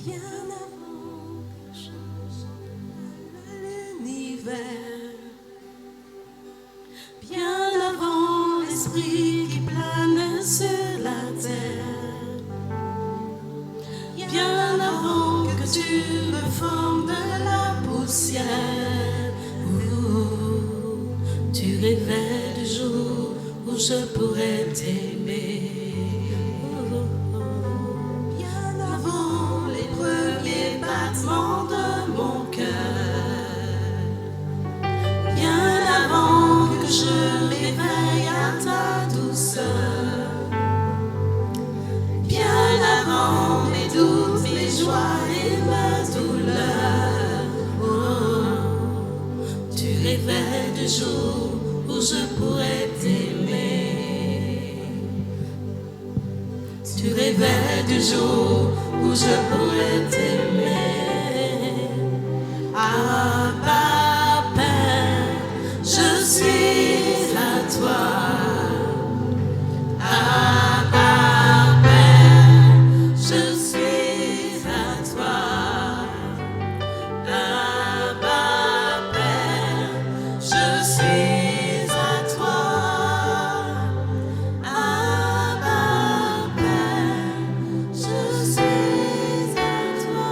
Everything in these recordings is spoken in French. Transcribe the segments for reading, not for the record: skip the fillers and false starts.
bien avant que je l'univers, bien avant l'esprit qui plane sur la terre, bien avant que tu me formes de la poussière, tu rêvais du jour où je pourrais t'aimer. Bien avant les premiers battements de mon cœur, bien avant que je m'éveille à ta douceur, bien avant mes doutes, mes joies et ma douleur, tu rêvais du jour où je pourrais t'aimer. Tu rêvais du jour où je pourrais t'aimer. Abba, Père, je suis à toi. Abba, Père, je suis à toi. Abba, Père, je suis à toi. Abba, Père, je suis à toi.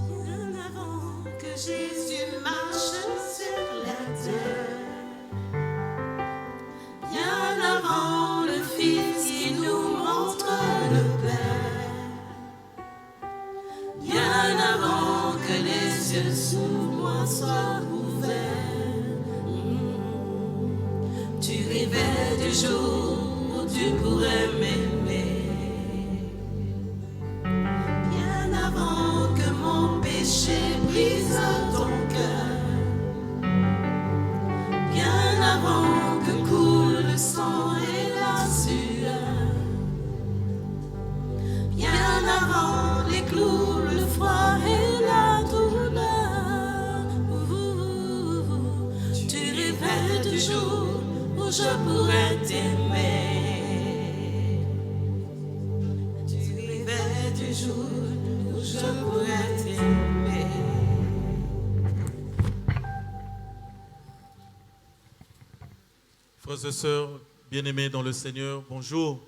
Bien avant que Jésus marche sur la terre, bien avant le Fils qui nous montre le Père, bien avant que les yeux sous moi soient ouverts, tu rêvais du jour où tu pourrais m'aimer. Bien avant que mon péché brise ton cœur, bien avant que coule le sang et la sueur, bien avant les clous, le froid et la douleur, tu rêvais du jour où je pourrais t'aimer. Tu rêvais du jour où je pourrais t'aimer. Frères et sœurs, bien-aimés dans le Seigneur, bonjour.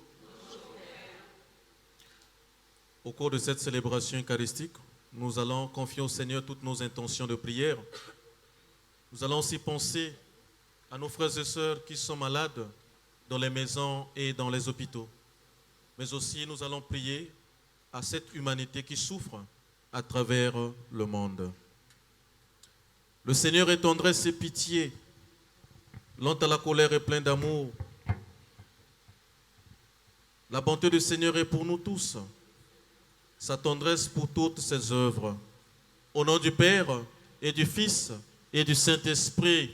Au cours de cette célébration eucharistique, nous allons confier au Seigneur toutes nos intentions de prière. Nous allons aussi penser à nos frères et sœurs qui sont malades dans les maisons et dans les hôpitaux. Mais aussi nous allons prier à cette humanité qui souffre à travers le monde. Le Seigneur est tendresse et pitié, lent à la colère et plein d'amour. La bonté du Seigneur est pour nous tous, sa tendresse pour toutes ses œuvres. Au nom du Père et du Fils et du Saint-Esprit,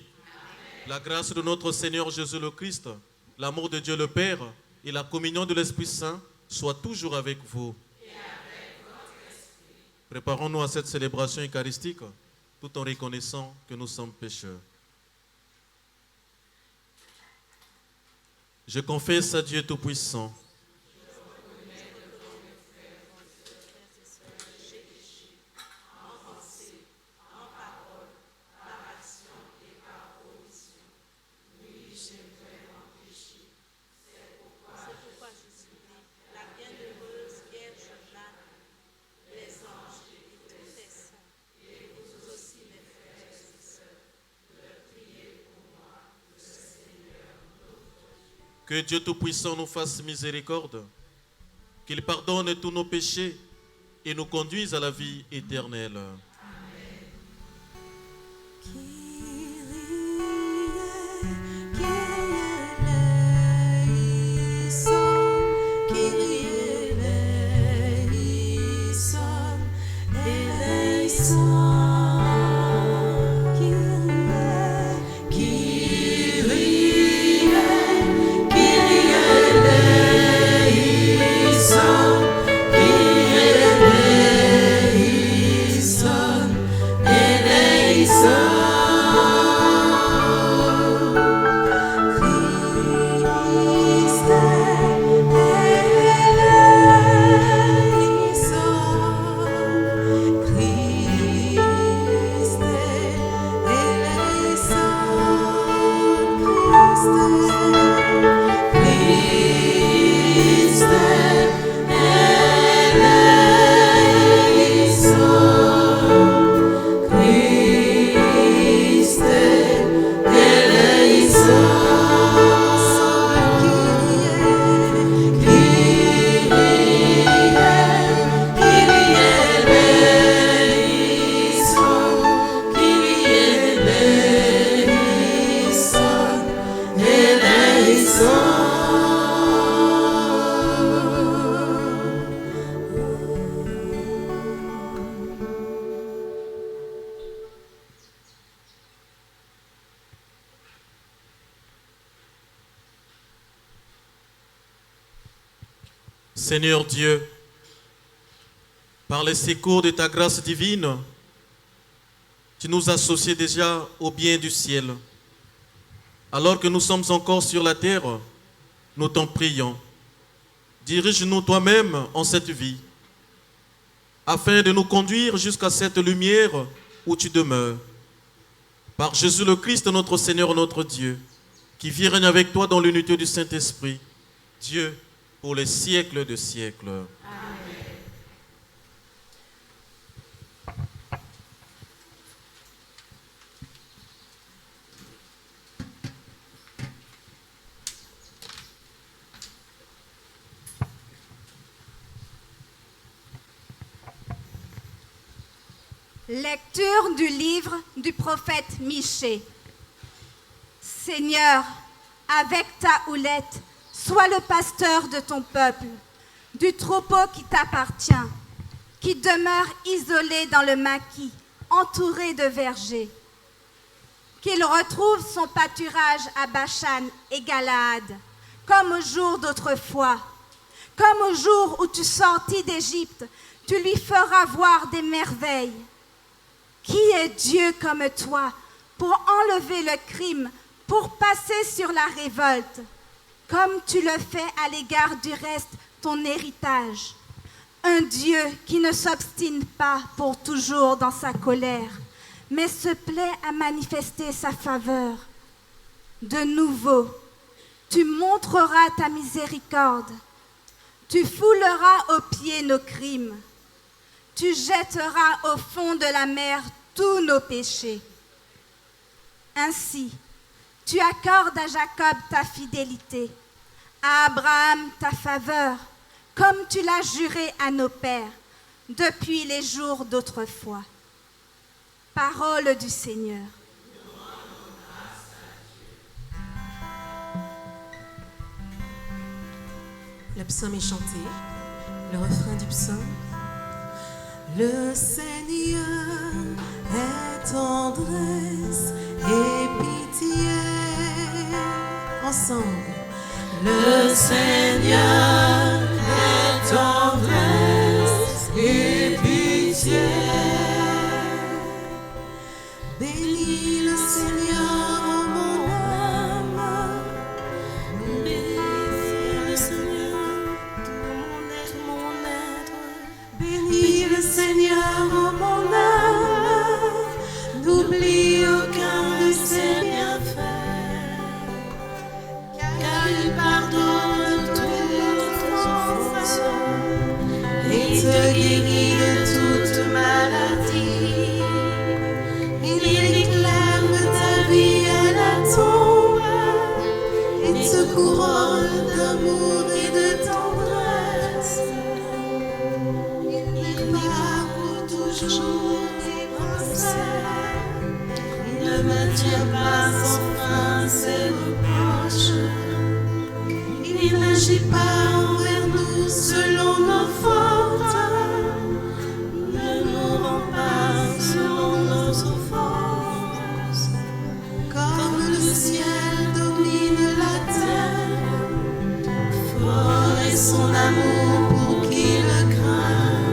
la grâce de notre Seigneur Jésus le Christ, l'amour de Dieu le Père et la communion de l'Esprit Saint soient toujours avec vous. Et avec votre esprit. Préparons-nous à cette célébration eucharistique tout en reconnaissant que nous sommes pécheurs. Je confesse à Dieu Tout-Puissant que Dieu Tout-Puissant nous fasse miséricorde, qu'il pardonne tous nos péchés et nous conduise à la vie éternelle. Eleison, Seigneur Dieu, par les secours de ta grâce divine, tu nous associes déjà au bien du ciel. Alors que nous sommes encore sur la terre, nous t'en prions. Dirige-nous toi-même en cette vie, afin de nous conduire jusqu'à cette lumière où tu demeures. Par Jésus le Christ, notre Seigneur, notre Dieu, qui vit et règne avec toi dans l'unité du Saint-Esprit, Dieu, pour les siècles de siècles. Amen. Lecture du livre du prophète Michée. Seigneur, avec ta houlette, sois le pasteur de ton peuple, du troupeau qui t'appartient, qui demeure isolé dans le maquis, entouré de vergers. Qu'il retrouve son pâturage à Bachan et Galaad, comme au jour d'autrefois. Comme au jour où tu sortis d'Égypte, tu lui feras voir des merveilles. Qui est Dieu comme toi pour enlever le crime, pour passer sur la révolte, comme tu le fais à l'égard du reste, ton héritage. Un Dieu qui ne s'obstine pas pour toujours dans sa colère, mais se plaît à manifester sa faveur. De nouveau, tu montreras ta miséricorde, tu fouleras aux pieds nos crimes, tu jetteras au fond de la mer tous nos péchés. Ainsi, tu accordes à Jacob ta fidélité, à Abraham ta faveur, comme tu l'as juré à nos pères, depuis les jours d'autrefois. Parole du Seigneur. Le psaume est chanté. Le refrain du psaume. Le Seigneur est tendresse et pitié. Ensemble. Le Seigneur est tendresse et pitié. Bénis le Seigneur, mon âme. Bénis le Seigneur, tout mon être. Bénis le Seigneur, mon âme. N'oublie aucun de ses bienfaits. Car il pardonne toutes nos offenses et te guérit de toute maladie. Il réclame ta vie à la tombe et te couronne d'amour et de tendresse. Il part pour toujours tes pensées. Il ne maintient pas sans fin ses reproches. Il n'agit pas envers nous selon nos fautes, ne nous rend pas selon nos offenses. Comme le ciel domine la terre, fort est son amour pour qui le craint.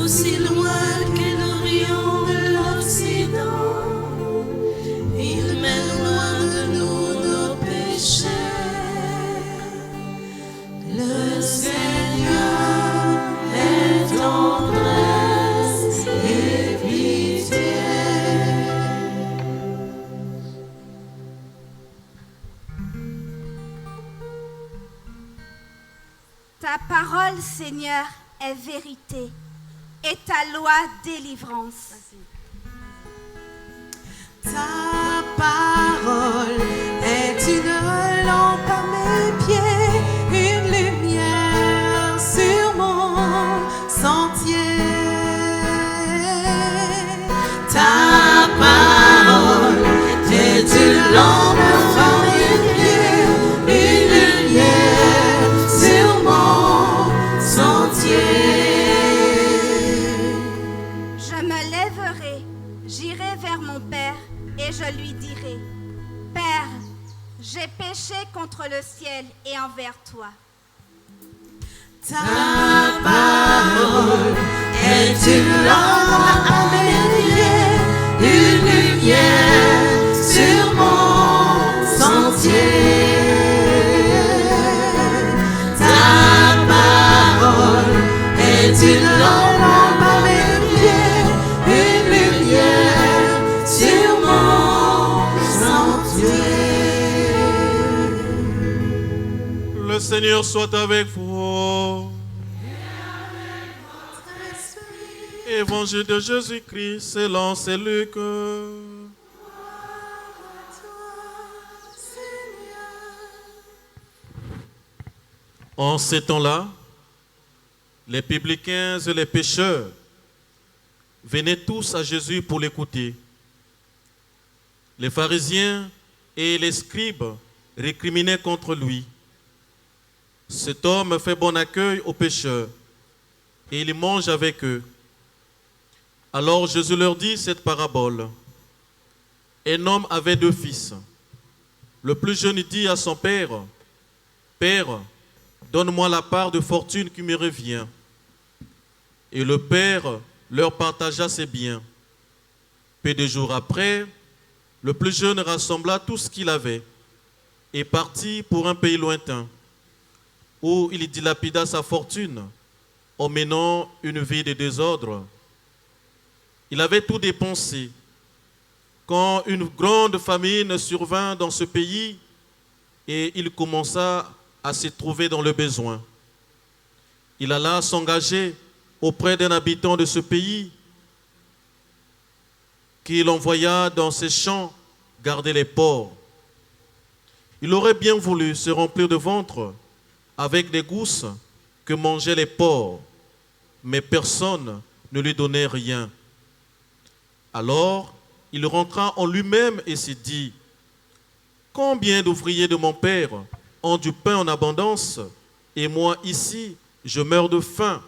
Aussi loin qu'est l'Orient de l'Occident, il mène loin de nous nos péchés. Le Seigneur est tendresse et pitié. Ta parole, Seigneur, est vérité et ta loi délivrance. Ta parole est une lampe à mes pieds, une lumière sur mon sentier. Ta parole est une lampe à mes pieds, J'ai péché contre le ciel et envers toi. Ta parole est une lampe à mes pieds, une lumière sur mon sentier. Ta parole est une lampe à mes pieds, une lumière sur mon sentier. Le Seigneur soit avec vous. Évangile de Jésus-Christ selon Saint Luc. En ces temps-là, les publicains et les pécheurs venaient tous à Jésus pour l'écouter. Les pharisiens et les scribes récriminaient contre lui. Cet homme fait bon accueil aux pécheurs et il mange avec eux. Alors Jésus leur dit cette parabole. Un homme avait 2 fils. Le plus jeune dit à son père, « Père, donne-moi la part de fortune qui me revient. » Et le père leur partagea ses biens. Peu de jours après, le plus jeune rassembla tout ce qu'il avait et partit pour un pays lointain, où il dilapida sa fortune en menant une vie de désordre. Il avait tout dépensé. Quand une grande famine survint dans ce pays et il commença à se trouver dans le besoin, il alla s'engager auprès d'un habitant de ce pays qu'il envoya dans ses champs garder les porcs. Il aurait bien voulu se remplir de ventre avec des gousses que mangeaient les porcs, mais personne ne lui donnait rien. Alors, il rentra en lui-même et se dit, « Combien d'ouvriers de mon père ont du pain en abondance, et moi ici, je meurs de faim.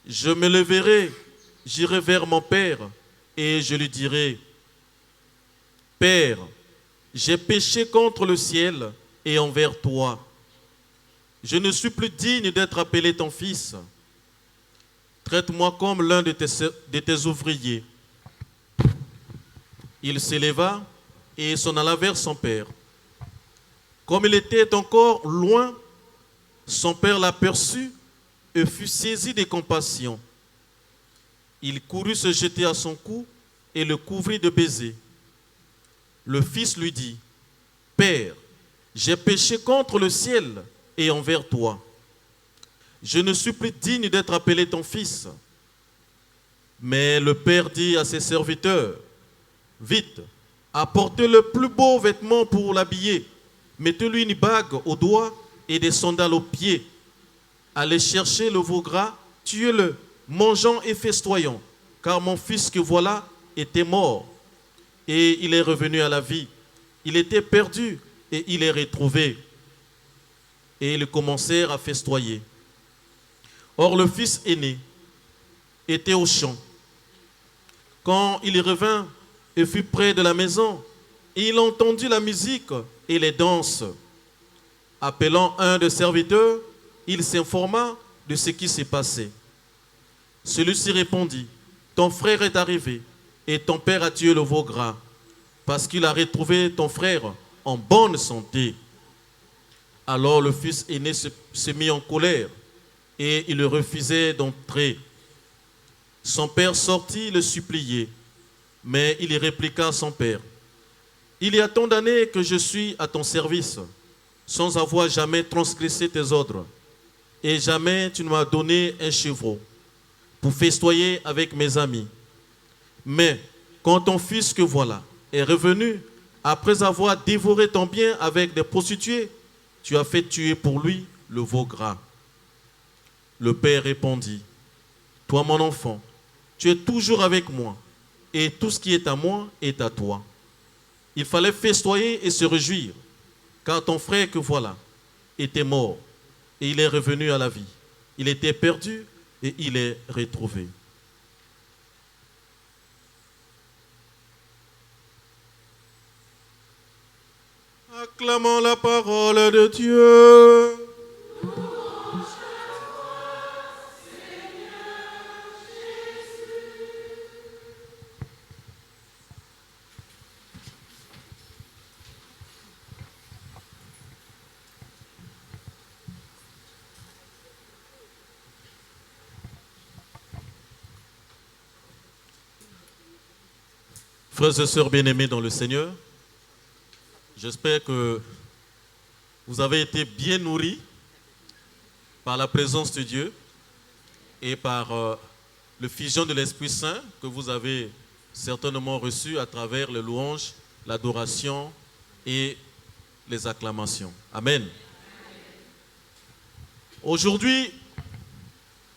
Je me leverai, j'irai vers mon père, et je lui dirai, « Père, j'ai péché contre le ciel et envers toi. Je ne suis plus digne d'être appelé ton fils. Traite-moi comme l'un de tes ouvriers. » Il s'éleva et s'en alla vers son père. Comme il était encore loin, son père l'aperçut et fut saisi de compassion. Il courut se jeter à son cou et le couvrit de baisers. Le fils lui dit, « Père, j'ai péché contre le ciel et envers toi. Je ne suis plus digne d'être appelé ton fils. » Mais le père dit à ses serviteurs, « Vite, apportez le plus beau vêtement pour l'habiller, mettez-lui une bague au doigt et des sandales aux pieds. Allez chercher le veau gras, tuez-le, mangeons et festoyons, car mon fils que voilà était mort, et il est revenu à la vie. Il était perdu, et il est retrouvé. » Et ils commencèrent à festoyer. Or le fils aîné était au champ. Quand il revint et fut près de la maison, il entendit la musique et les danses. Appelant un des serviteurs, il s'informa de ce qui s'est passé. Celui-ci répondit, « Ton frère est arrivé et ton père a tué le veau gras parce qu'il a retrouvé ton frère en bonne santé. » Alors le fils aîné se mit en colère et il le refusait d'entrer. Son père sortit le supplier, mais il répliqua à son père, « Il y a tant d'années que je suis à ton service, sans avoir jamais transgressé tes ordres, et jamais tu ne m'as donné un chevreau pour festoyer avec mes amis. Mais quand ton fils que voilà est revenu, après avoir dévoré ton bien avec des prostituées, tu as fait tuer pour lui le veau gras. » Le père répondit, « Toi mon enfant, tu es toujours avec moi, et tout ce qui est à moi est à toi. Il fallait festoyer et se réjouir, car ton frère que voilà était mort, et il est revenu à la vie. Il était perdu, et il est retrouvé. » Acclamons la parole de Dieu. Frères et sœurs bien-aimés dans le Seigneur, j'espère que vous avez été bien nourris par la présence de Dieu et par le fusion de l'Esprit Saint que vous avez certainement reçu à travers les louanges, l'adoration et les acclamations. Amen. Aujourd'hui,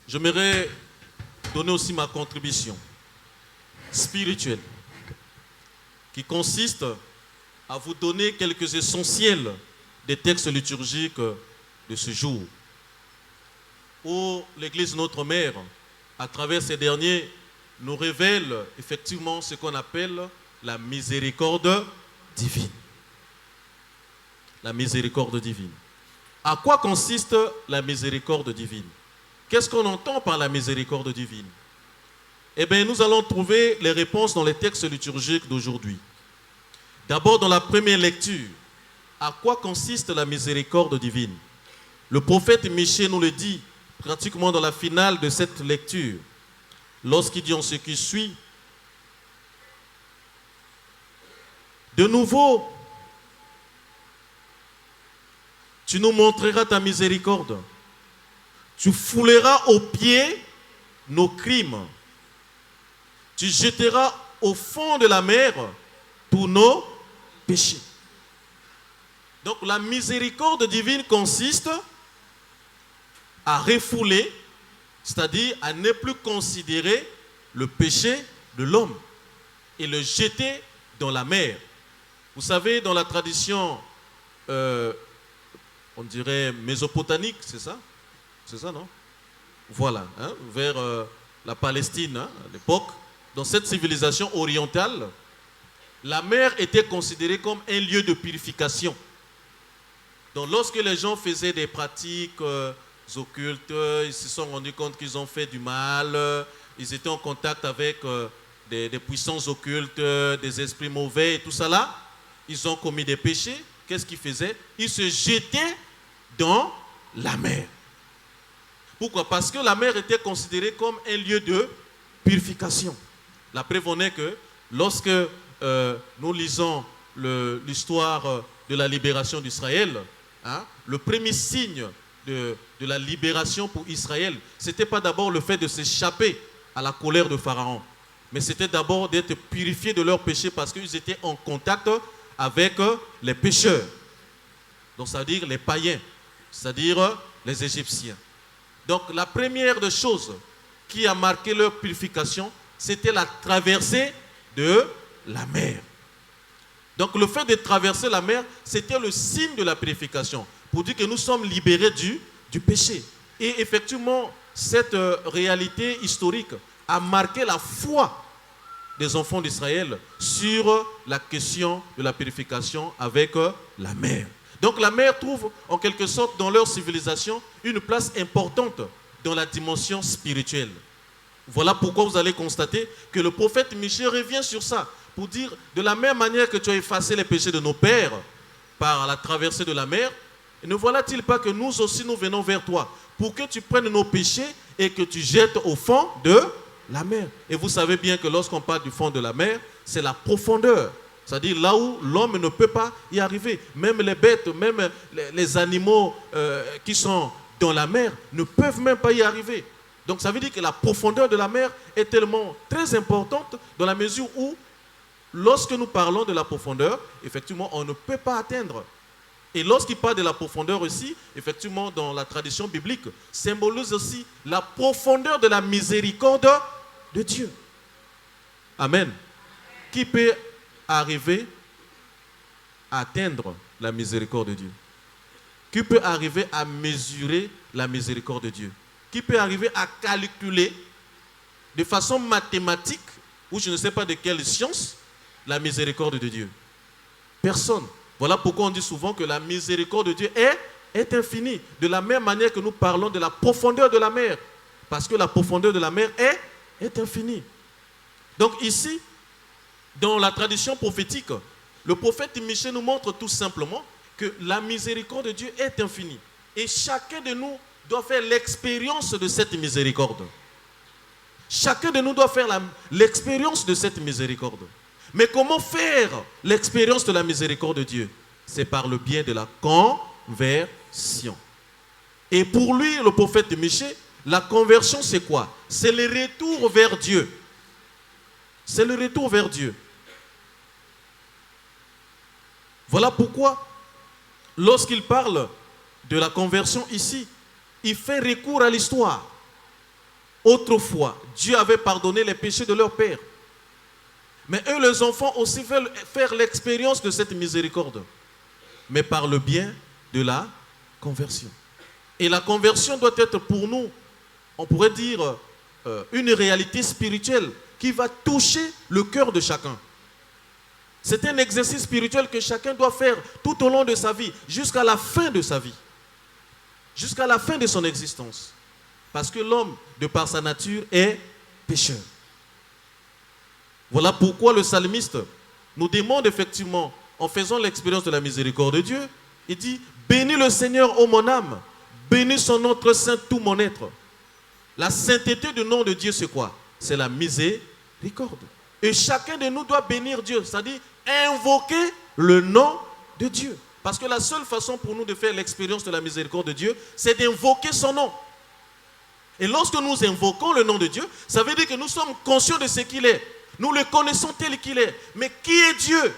j'aimerais donner aussi ma contribution spirituelle qui consiste à vous donner quelques essentiels des textes liturgiques de ce jour, où l'Église Notre Mère, à travers ces derniers, nous révèle effectivement ce qu'on appelle la miséricorde divine. La miséricorde divine. À quoi consiste la miséricorde divine? Qu'est-ce qu'on entend par la miséricorde divine? Eh bien, nous allons trouver les réponses dans les textes liturgiques d'aujourd'hui. D'abord, dans la première lecture, à quoi consiste la miséricorde divine? Le prophète Michée nous le dit pratiquement dans la finale de cette lecture, lorsqu'il dit en ce qui suit: de nouveau, tu nous montreras ta miséricorde, tu fouleras aux pieds nos crimes, tu jetteras au fond de la mer tous nos péchés. Donc la miséricorde divine consiste à refouler, c'est-à-dire à ne plus considérer le péché de l'homme et le jeter dans la mer. Vous savez, dans la tradition, on dirait mésopotamique, c'est ça? C'est ça, non? Voilà, hein, vers la Palestine, hein, à l'époque. Dans cette civilisation orientale, la mer était considérée comme un lieu de purification. Donc lorsque les gens faisaient des pratiques occultes, ils se sont rendus compte qu'ils ont fait du mal, ils étaient en contact avec des puissances occultes, des esprits mauvais et tout ça là, ils ont commis des péchés. Qu'est-ce qu'ils faisaient? Ils se jetaient dans la mer. Pourquoi? Parce que la mer était considérée comme un lieu de purification. La preuve en est que lorsque nous lisons l'histoire de la libération d'Israël, hein, le premier signe de la libération pour Israël, ce n'était pas d'abord le fait de s'échapper à la colère de Pharaon, mais c'était d'abord d'être purifiés de leurs péchés parce qu'ils étaient en contact avec les pécheurs. Donc ça veut dire les païens, c'est-à-dire les Égyptiens. Donc la première des choses qui a marqué leur purification, c'était la traversée de la mer. Donc le fait de traverser la mer, c'était le signe de la purification, pour dire que nous sommes libérés du péché. Et effectivement, cette réalité historique a marqué la foi des enfants d'Israël sur la question de la purification avec la mer. Donc la mer trouve en quelque sorte dans leur civilisation une place importante dans la dimension spirituelle. Voilà pourquoi vous allez constater que le prophète Michée revient sur ça, pour dire de la même manière que tu as effacé les péchés de nos pères par la traversée de la mer, ne voilà-t-il pas que nous aussi nous venons vers toi pour que tu prennes nos péchés et que tu jettes au fond de la mer. Et vous savez bien que lorsqu'on parle du fond de la mer, c'est la profondeur. C'est-à-dire là où l'homme ne peut pas y arriver. Même les bêtes, même les animaux qui sont dans la mer ne peuvent même pas y arriver. Donc ça veut dire que la profondeur de la mer est tellement très importante dans la mesure où, lorsque nous parlons de la profondeur, effectivement, on ne peut pas atteindre. Et lorsqu'il parle de la profondeur aussi, effectivement, dans la tradition biblique, symbolise aussi la profondeur de la miséricorde de Dieu. Amen. Qui peut arriver à atteindre la miséricorde de Dieu? Qui peut arriver à mesurer la miséricorde de Dieu? Qui peut arriver à calculer de façon mathématique, ou je ne sais pas de quelle science, la miséricorde de Dieu? Personne. Voilà pourquoi on dit souvent que la miséricorde de Dieu est infinie. De la même manière que nous parlons de la profondeur de la mer. Parce que la profondeur de la mer est infinie. Donc ici, dans la tradition prophétique, le prophète Michée nous montre tout simplement que la miséricorde de Dieu est infinie. Et chacun de nous doit faire l'expérience de cette miséricorde. Chacun de nous doit faire l'expérience de cette miséricorde. Mais comment faire l'expérience de la miséricorde de Dieu? C'est par le biais de la conversion. Et pour lui, le prophète Michée, la conversion c'est quoi? C'est le retour vers Dieu. C'est le retour vers Dieu. Voilà pourquoi, lorsqu'il parle de la conversion ici, il fait recours à l'histoire. Autrefois, Dieu avait pardonné les péchés de leur père. Mais eux, les enfants, aussi veulent faire l'expérience de cette miséricorde. Mais par le bien de la conversion. Et la conversion doit être pour nous, on pourrait dire, une réalité spirituelle qui va toucher le cœur de chacun. C'est un exercice spirituel que chacun doit faire tout au long de sa vie, jusqu'à la fin de sa vie. Jusqu'à la fin de son existence. Parce que l'homme, de par sa nature, est pécheur. Voilà pourquoi le psalmiste nous demande effectivement, en faisant l'expérience de la miséricorde de Dieu, il dit, bénis le Seigneur, ô mon âme, bénis son nom très saint, tout mon être. La sainteté du nom de Dieu, c'est quoi? C'est la miséricorde. Et chacun de nous doit bénir Dieu, c'est-à-dire invoquer le nom de Dieu. Parce que la seule façon pour nous de faire l'expérience de la miséricorde de Dieu, c'est d'invoquer son nom. Et lorsque nous invoquons le nom de Dieu, ça veut dire que nous sommes conscients de ce qu'il est. Nous le connaissons tel qu'il est. Mais qui est Dieu?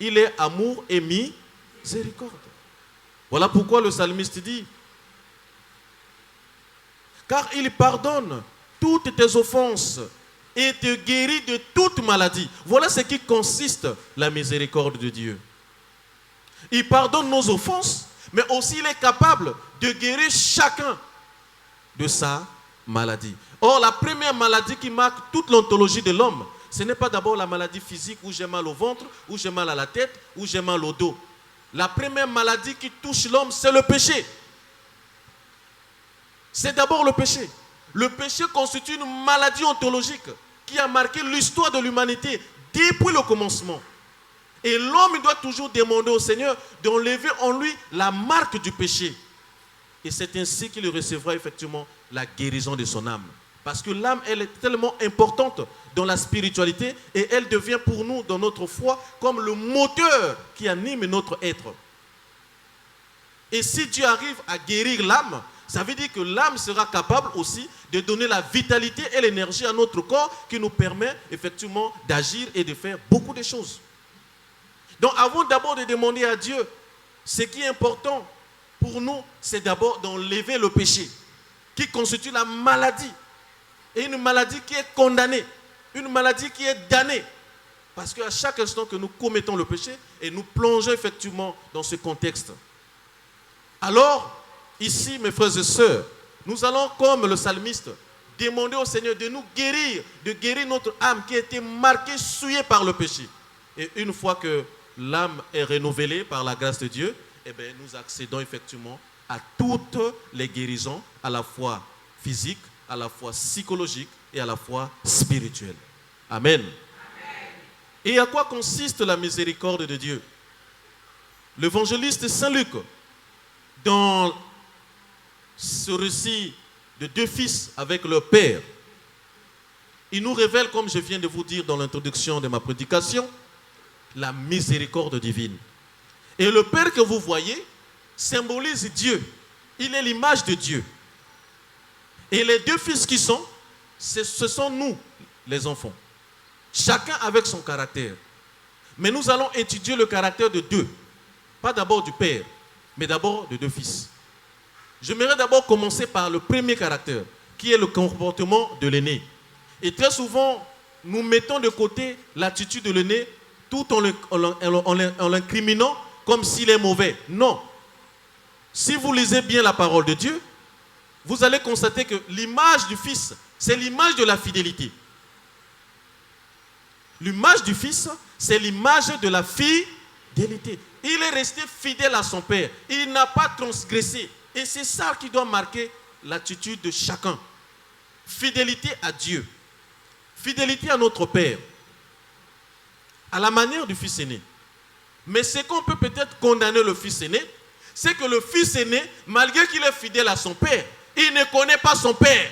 Il est amour et miséricorde. Voilà pourquoi le psalmiste dit, car il pardonne toutes tes offenses et te guérit de toute maladie. Voilà ce qui consiste la miséricorde de Dieu. Il pardonne nos offenses, mais aussi il est capable de guérir chacun de sa maladie. Or, la première maladie qui marque toute l'ontologie de l'homme, ce n'est pas d'abord la maladie physique où j'ai mal au ventre, où j'ai mal à la tête, où j'ai mal au dos. La première maladie qui touche l'homme, c'est le péché. C'est d'abord le péché. Le péché constitue une maladie ontologique qui a marqué l'histoire de l'humanité depuis le commencement. Et l'homme doit toujours demander au Seigneur d'enlever en lui la marque du péché. Et c'est ainsi qu'il recevra effectivement la guérison de son âme. Parce que l'âme, elle est tellement importante dans la spiritualité et elle devient pour nous, dans notre foi, comme le moteur qui anime notre être. Et si Dieu arrive à guérir l'âme, ça veut dire que l'âme sera capable aussi de donner la vitalité et l'énergie à notre corps qui nous permet effectivement d'agir et de faire beaucoup de choses. Donc avant d'abord de demander à Dieu, ce qui est important pour nous, c'est d'abord d'enlever le péché qui constitue la maladie. Et une maladie qui est condamnée, une maladie qui est damnée. Parce qu'à chaque instant que nous commettons le péché, et nous plongeons effectivement dans ce contexte. Alors, ici, mes frères et sœurs, nous allons, comme le psalmiste, demander au Seigneur de nous guérir, de guérir notre âme qui a été marquée, souillée par le péché. Et une fois que l'âme est renouvelée par la grâce de Dieu, eh bien, nous accédons effectivement à toutes les guérisons, à la fois physiques, à la fois psychologiques et à la fois spirituelles. Amen. Amen. Et à quoi consiste la miséricorde de Dieu? L'évangéliste Saint Luc, dans ce récit de deux fils avec leur père, il nous révèle, comme je viens de vous dire dans l'introduction de ma prédication, la miséricorde divine. Et le père que vous voyez symbolise Dieu. Il est l'image de Dieu. Et les deux fils qui sont, ce sont nous, les enfants. Chacun avec son caractère. Mais nous allons étudier le caractère de deux. Pas d'abord du père, mais d'abord de deux fils. J'aimerais d'abord commencer par le premier caractère, qui est le comportement de l'aîné. Et très souvent, nous mettons de côté l'attitude de l'aîné tout en l'incriminant comme s'il est mauvais. Non. Si vous lisez bien la parole de Dieu, vous allez constater que l'image du Fils, c'est l'image de la fidélité. L'image du Fils, c'est l'image de la fidélité. Il est resté fidèle à son père. Il n'a pas transgressé. Et c'est ça qui doit marquer l'attitude de chacun. Fidélité à Dieu. Fidélité à notre père. À la manière du fils aîné. Mais ce qu'on peut peut-être condamner le fils aîné, c'est que le fils aîné, malgré qu'il est fidèle à son père, il ne connaît pas son père.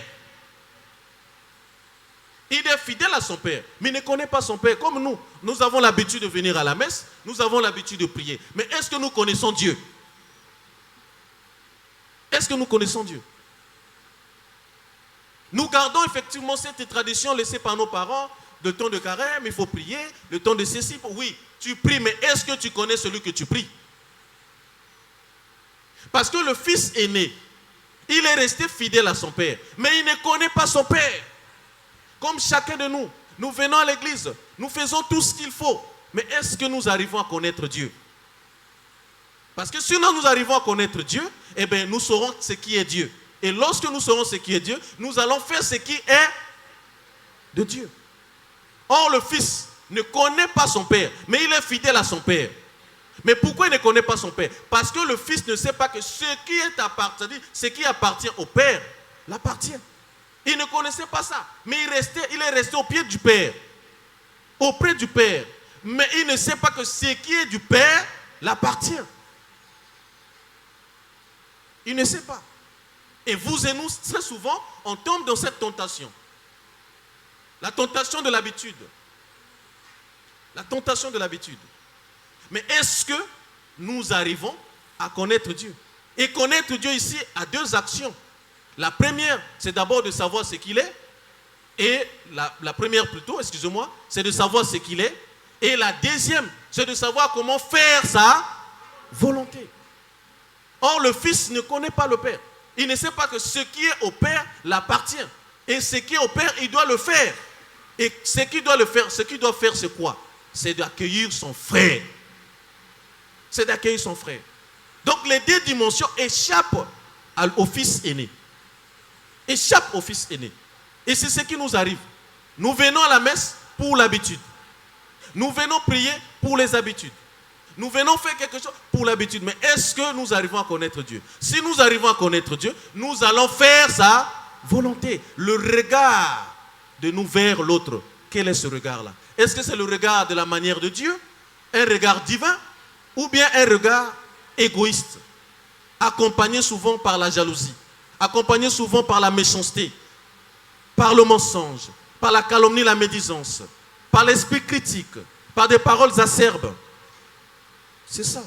Il est fidèle à son père, mais il ne connaît pas son père. Comme nous, nous avons l'habitude de venir à la messe, nous avons l'habitude de prier. Mais est-ce que nous connaissons Dieu? Est-ce que nous connaissons Dieu? Nous gardons effectivement cette tradition laissée par nos parents, le temps de carême, il faut prier, le temps de ceci. Oui, tu pries, mais est-ce que tu connais celui que tu pries? Parce que le fils aîné, il est resté fidèle à son père, mais il ne connaît pas son père. Comme chacun de nous, nous venons à l'église, nous faisons tout ce qu'il faut, mais est-ce que nous arrivons à connaître Dieu? Parce que si nous arrivons à connaître Dieu, eh bien, nous saurons ce qui est Dieu. Et lorsque nous saurons ce qui est Dieu, nous allons faire ce qui est de Dieu. Or, le fils ne connaît pas son père, mais il est fidèle à son père. Mais pourquoi il ne connaît pas son père? Parce que le fils ne sait pas que ce qui appartient au père l'appartient. Il ne connaissait pas ça, mais il est resté au pied du père, auprès du père. Mais il ne sait pas que ce qui est du père l'appartient. Il ne sait pas. Et vous et nous, très souvent, on tombe dans cette tentation. La tentation de l'habitude. La tentation de l'habitude. Mais est-ce que nous arrivons à connaître Dieu? Et connaître Dieu ici a deux actions. La première, c'est d'abord de savoir ce qu'il est. Et la première plutôt, excusez-moi, c'est de savoir ce qu'il est. Et la deuxième, c'est de savoir comment faire sa volonté. Or, le Fils ne connaît pas le Père. Il ne sait pas que ce qui est au Père l'appartient. Et ce qui est au Père, il doit le faire. Et ce qu'il doit faire, c'est quoi? C'est d'accueillir son frère. C'est d'accueillir son frère. Donc, les deux dimensions échappent au Fils aîné. Échappent au Fils aîné. Et c'est ce qui nous arrive. Nous venons à la messe pour l'habitude. Nous venons prier pour les habitudes. Nous venons faire quelque chose pour l'habitude. Mais est-ce que nous arrivons à connaître Dieu? Si nous arrivons à connaître Dieu, nous allons faire sa volonté. Le regard de nous vers l'autre. Quel est ce regard-là? Est-ce que c'est le regard de la manière de Dieu? Un regard divin? Ou bien un regard égoïste? Accompagné souvent par la jalousie. Accompagné souvent par la méchanceté. Par le mensonge. Par la calomnie, la médisance. Par l'esprit critique. Par des paroles acerbes. C'est ça.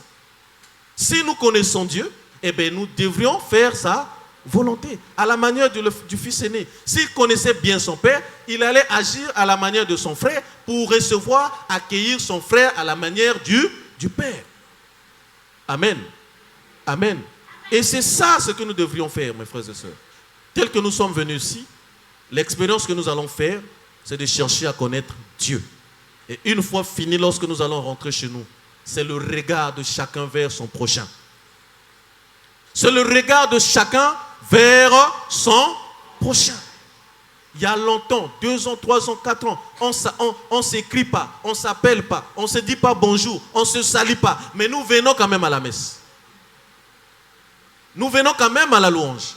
Si nous connaissons Dieu, eh bien nous devrions faire sa volonté, à la manière du fils aîné. S'il connaissait bien son père, il allait agir à la manière de son frère pour recevoir, accueillir son frère à la manière du père. Amen. Amen. Et c'est ça ce que nous devrions faire, mes frères et sœurs. Tel que nous sommes venus ici, l'expérience que nous allons faire, c'est de chercher à connaître Dieu. Et une fois fini, lorsque nous allons rentrer chez nous, c'est le regard de chacun vers son prochain. C'est le regard de chacun vers son prochain. Il y a longtemps, 2 ans, 3 ans, 4 ans, on ne s'écrit pas, on ne s'appelle pas, on ne se dit pas bonjour, on ne se salue pas. Mais nous venons quand même à la messe. Nous venons quand même à la louange.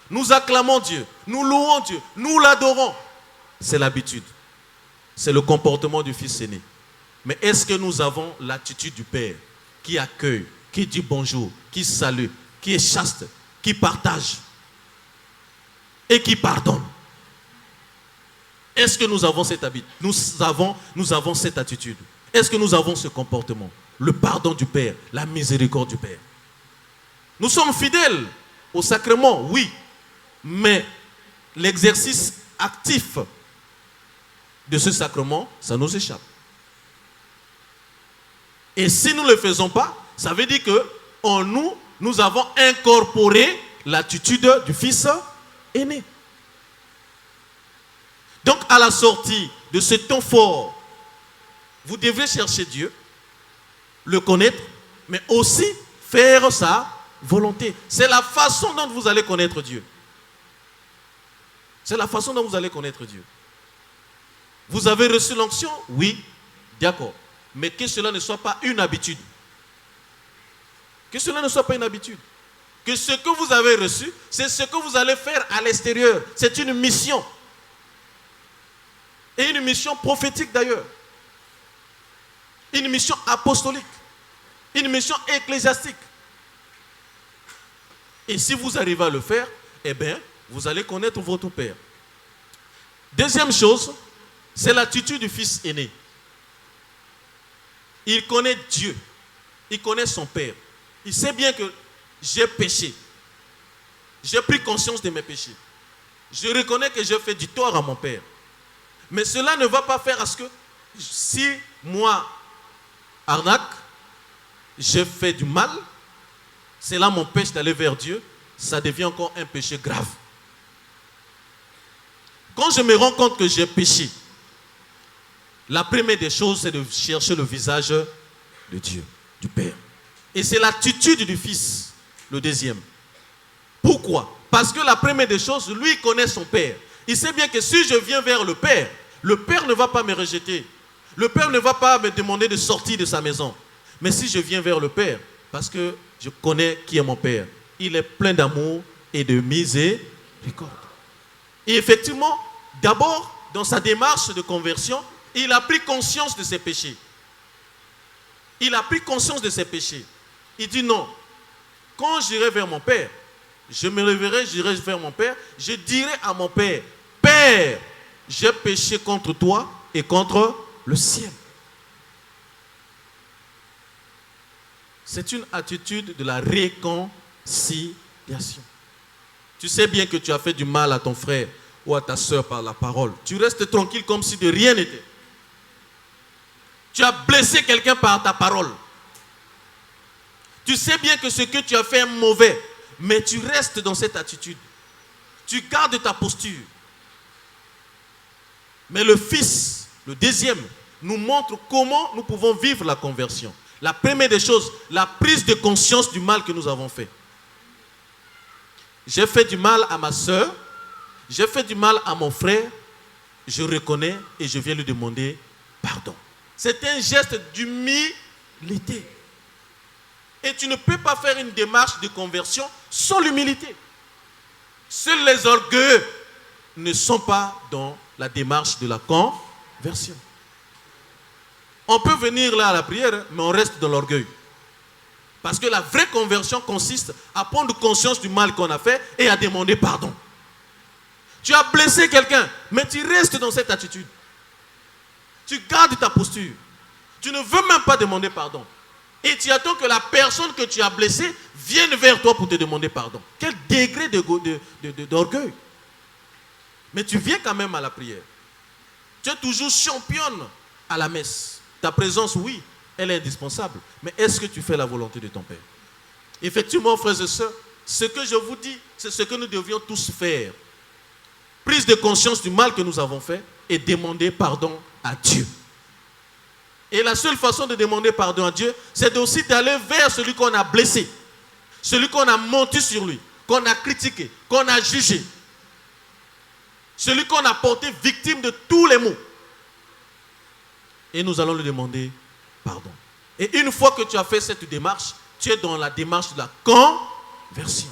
Nous acclamons Dieu, nous louons Dieu, nous l'adorons. C'est l'habitude. C'est le comportement du fils aîné. Mais est-ce que nous avons l'attitude du Père qui accueille, qui dit bonjour, qui salue, qui est chaste, qui partage et qui pardonne? Est-ce que nous avons cette habitude? Nous avons cette attitude. Est-ce que nous avons ce comportement? Le pardon du Père, la miséricorde du Père. Nous sommes fidèles au sacrement, oui, mais l'exercice actif de ce sacrement, ça nous échappe. Et si nous ne le faisons pas, ça veut dire que en nous, nous avons incorporé l'attitude du fils aîné. Donc, à la sortie de ce temps fort, vous devrez chercher Dieu, le connaître, mais aussi faire sa volonté. C'est la façon dont vous allez connaître Dieu. C'est la façon dont vous allez connaître Dieu. Vous avez reçu l'onction? Oui, d'accord. Mais que cela ne soit pas une habitude. Que cela ne soit pas une habitude. Que ce que vous avez reçu, c'est ce que vous allez faire à l'extérieur. C'est une mission. Et une mission prophétique d'ailleurs. Une mission apostolique. Une mission ecclésiastique. Et si vous arrivez à le faire, eh bien, vous allez connaître votre Père. Deuxième chose, c'est l'attitude du fils aîné. Il connaît Dieu. Il connaît son Père. Il sait bien que j'ai péché. J'ai pris conscience de mes péchés. Je reconnais que j'ai fait du tort à mon Père. Mais cela ne va pas faire à ce que si moi, arnaque, j'ai fait du mal, cela m'empêche d'aller vers Dieu, ça devient encore un péché grave. Quand je me rends compte que j'ai péché, la première des choses, c'est de chercher le visage de Dieu, du Père. Et c'est l'attitude du Fils, le deuxième. Pourquoi? Parce que la première des choses, lui connaît son Père. Il sait bien que si je viens vers le Père ne va pas me rejeter. Le Père ne va pas me demander de sortir de sa maison. Mais si je viens vers le Père, parce que je connais qui est mon Père, il est plein d'amour et de miséricorde. Et effectivement, d'abord, dans sa démarche de conversion, il a pris conscience de ses péchés. Il a pris conscience de ses péchés. Il dit non, quand j'irai vers mon Père, je me lèverai, j'irai vers mon Père, je dirai à mon Père, Père, j'ai péché contre toi et contre le ciel. C'est une attitude de la réconciliation. Tu sais bien que tu as fait du mal à ton frère ou à ta soeur par la parole. Tu restes tranquille comme si de rien n'était. Tu as blessé quelqu'un par ta parole. Tu sais bien que ce que tu as fait est mauvais, mais tu restes dans cette attitude. Tu gardes ta posture. Mais le Fils, le deuxième, nous montre comment nous pouvons vivre la conversion. La première des choses, la prise de conscience du mal que nous avons fait. J'ai fait du mal à ma soeur, j'ai fait du mal à mon frère, je reconnais et je viens lui demander pardon. C'est un geste d'humilité. Et tu ne peux pas faire une démarche de conversion sans l'humilité. Seuls les orgueilleux ne sont pas dans la démarche de la conversion. On peut venir là à la prière, mais on reste dans l'orgueil. Parce que la vraie conversion consiste à prendre conscience du mal qu'on a fait et à demander pardon. Tu as blessé quelqu'un, mais tu restes dans cette attitude. Tu gardes ta posture. Tu ne veux même pas demander pardon. Et tu attends que la personne que tu as blessée vienne vers toi pour te demander pardon. Quel degré d'orgueil. Mais tu viens quand même à la prière. Tu es toujours championne à la messe. Ta présence, oui, elle est indispensable. Mais est-ce que tu fais la volonté de ton Père? Effectivement, frères et sœurs, ce que je vous dis, c'est ce que nous devions tous faire. Prise de conscience du mal que nous avons fait et demander pardon à Dieu. Et la seule façon de demander pardon à Dieu, c'est aussi d'aller vers celui qu'on a blessé, celui qu'on a menti sur lui, qu'on a critiqué, qu'on a jugé, celui qu'on a porté victime de tous les maux. Et nous allons lui demander pardon. Et une fois que tu as fait cette démarche, tu es dans la démarche de la conversion.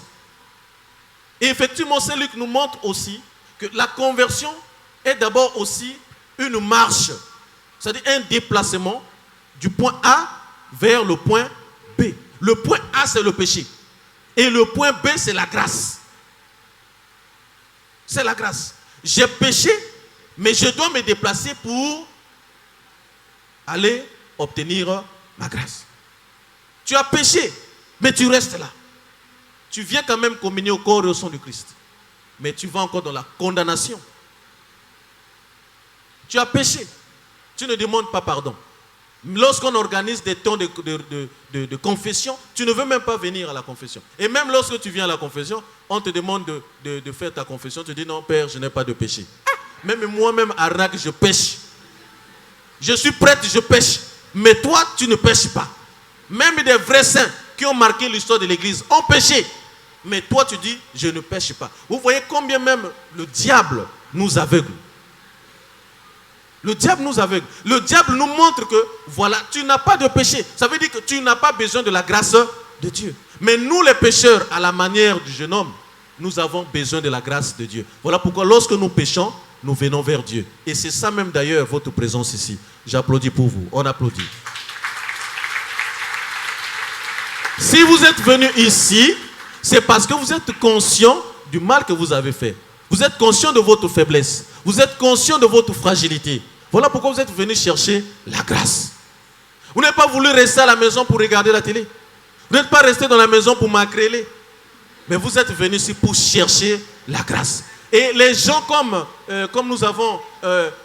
Et effectivement, c'est lui qui nous montre aussi que la conversion est d'abord aussi une marche, c'est-à-dire un déplacement du point A vers le point B. Le point A, c'est le péché. Et le point B, c'est la grâce. C'est la grâce. J'ai péché, mais je dois me déplacer pour aller obtenir ma grâce. Tu as péché, mais tu restes là. Tu viens quand même communier au corps et au sang du Christ. Mais tu vas encore dans la condamnation. Tu as péché. Tu ne demandes pas pardon. Lorsqu'on organise des temps de confession, tu ne veux même pas venir à la confession. Et même lorsque tu viens à la confession, on te demande de faire ta confession. Tu dis non, Père, je n'ai pas de péché. Même moi-même, arnaque, je pêche. Je suis prêtre, je pêche. Mais toi, tu ne pêches pas. Même des vrais saints qui ont marqué l'histoire de l'Église ont péché. Mais toi, tu dis, je ne pêche pas. Vous voyez combien même le diable nous aveugle. Le diable nous aveugle. Le diable nous montre que, voilà, tu n'as pas de péché. Ça veut dire que tu n'as pas besoin de la grâce de Dieu. Mais nous les pécheurs, à la manière du jeune homme, nous avons besoin de la grâce de Dieu. Voilà pourquoi lorsque nous péchons, nous venons vers Dieu. Et c'est ça même d'ailleurs votre présence ici. J'applaudis pour vous. On applaudit. Si vous êtes venu ici, c'est parce que vous êtes conscient du mal que vous avez fait. Vous êtes conscient de votre faiblesse. Vous êtes conscient de votre fragilité. Voilà pourquoi vous êtes venu chercher la grâce. Vous n'avez pas voulu rester à la maison pour regarder la télé. Vous n'êtes pas resté dans la maison pour m'accréler. Mais vous êtes venu ici pour chercher la grâce. Et les gens comme nous avons,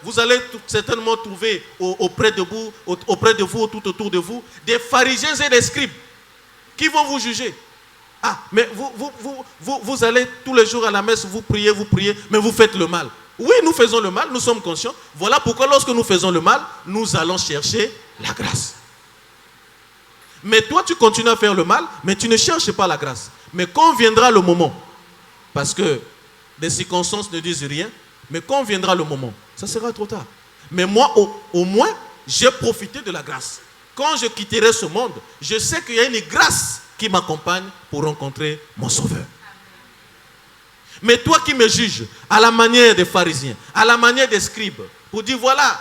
vous allez certainement trouver auprès de vous, tout autour de vous, des pharisiens et des scribes qui vont vous juger. Ah, mais vous allez tous les jours à la messe, vous priez, mais vous faites le mal. Oui, nous faisons le mal, nous sommes conscients. Voilà pourquoi lorsque nous faisons le mal, nous allons chercher la grâce. Mais toi, tu continues à faire le mal, mais tu ne cherches pas la grâce. Mais quand viendra le moment, parce que les circonstances ne disent rien, mais quand viendra le moment, ça sera trop tard. Mais moi, au moins, j'ai profité de la grâce. Quand je quitterai ce monde, je sais qu'il y a une grâce qui m'accompagne pour rencontrer mon Sauveur. Mais toi qui me juges à la manière des pharisiens, à la manière des scribes, pour dire voilà,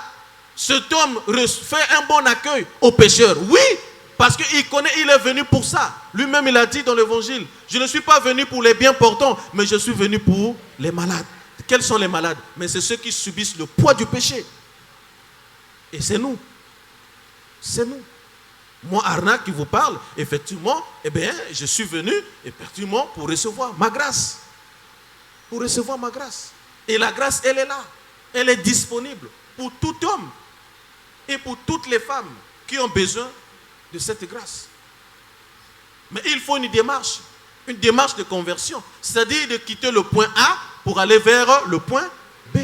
cet homme fait un bon accueil aux pécheurs. Oui, parce qu'il connaît, il est venu pour ça. Lui-même, il a dit dans l'évangile, je ne suis pas venu pour les bien portants, mais je suis venu pour les malades. Quels sont les malades? Mais c'est ceux qui subissent le poids du péché. Et c'est nous. C'est nous. Moi, Arnaque, qui vous parle, effectivement, eh bien, je suis venu, effectivement, pour recevoir ma grâce. Pour recevoir ma grâce. Et la grâce, elle est là. Elle est disponible pour tout homme et pour toutes les femmes qui ont besoin de cette grâce. Mais il faut une démarche de conversion. C'est-à-dire de quitter le point A pour aller vers le point B.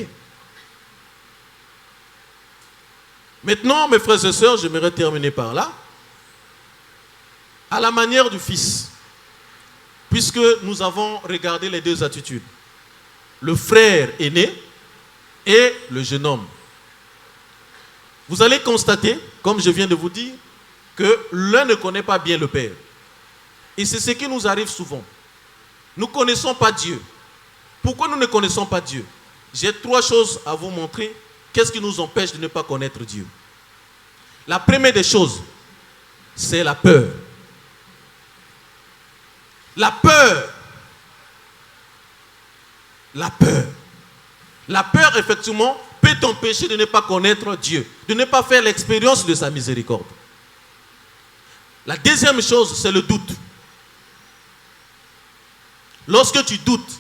Maintenant, mes frères et sœurs, j'aimerais terminer par là. À la manière du Fils, puisque nous avons regardé les deux attitudes, le frère aîné et le jeune homme. Vous allez constater, comme je viens de vous dire, que l'un ne connaît pas bien le Père. Et c'est ce qui nous arrive souvent. Nous ne connaissons pas Dieu. Pourquoi nous ne connaissons pas Dieu? J'ai 3 choses à vous montrer. Qu'est-ce qui nous empêche de ne pas connaître Dieu? La première des choses, c'est la peur. La peur. La peur. La peur, effectivement, peut t'empêcher de ne pas connaître Dieu, de ne pas faire l'expérience de sa miséricorde. La deuxième chose, c'est le doute. Lorsque tu doutes,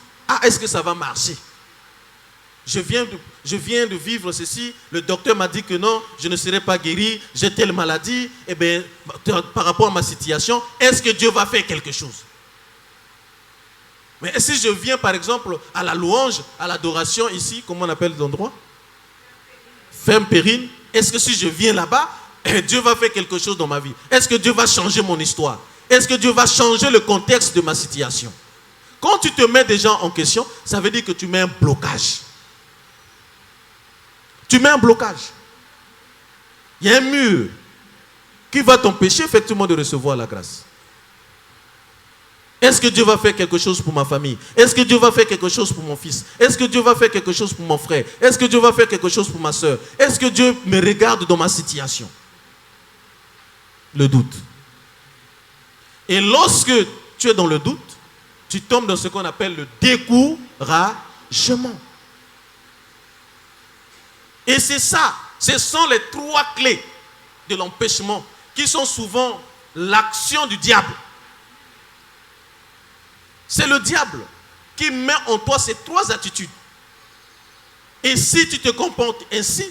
est-ce que ça va marcher? Je viens de vivre ceci, le docteur m'a dit que non, je ne serai pas guéri, j'ai telle maladie, eh bien, par rapport à ma situation, est-ce que Dieu va faire quelque chose? Mais si je viens par exemple à la louange, à l'adoration ici, comment on appelle l'endroit? Ferme Périne, est-ce que si je viens là-bas, Dieu va faire quelque chose dans ma vie? Est-ce que Dieu va changer mon histoire? Est-ce que Dieu va changer le contexte de ma situation? Quand tu te mets déjà en question, ça veut dire que tu mets un blocage. Tu mets un blocage. Il y a un mur qui va t'empêcher effectivement de recevoir la grâce. Est-ce que Dieu va faire quelque chose pour ma famille? Est-ce que Dieu va faire quelque chose pour mon fils? Est-ce que Dieu va faire quelque chose pour mon frère? Est-ce que Dieu va faire quelque chose pour ma soeur? Est-ce que Dieu me regarde dans ma situation? Le doute. Et lorsque tu es dans le doute, tu tombes dans ce qu'on appelle le découragement. Et c'est ça, ce sont les 3 clés de l'empêchement qui sont souvent l'action du diable. C'est le diable qui met en toi ces 3 attitudes. Et si tu te comportes ainsi,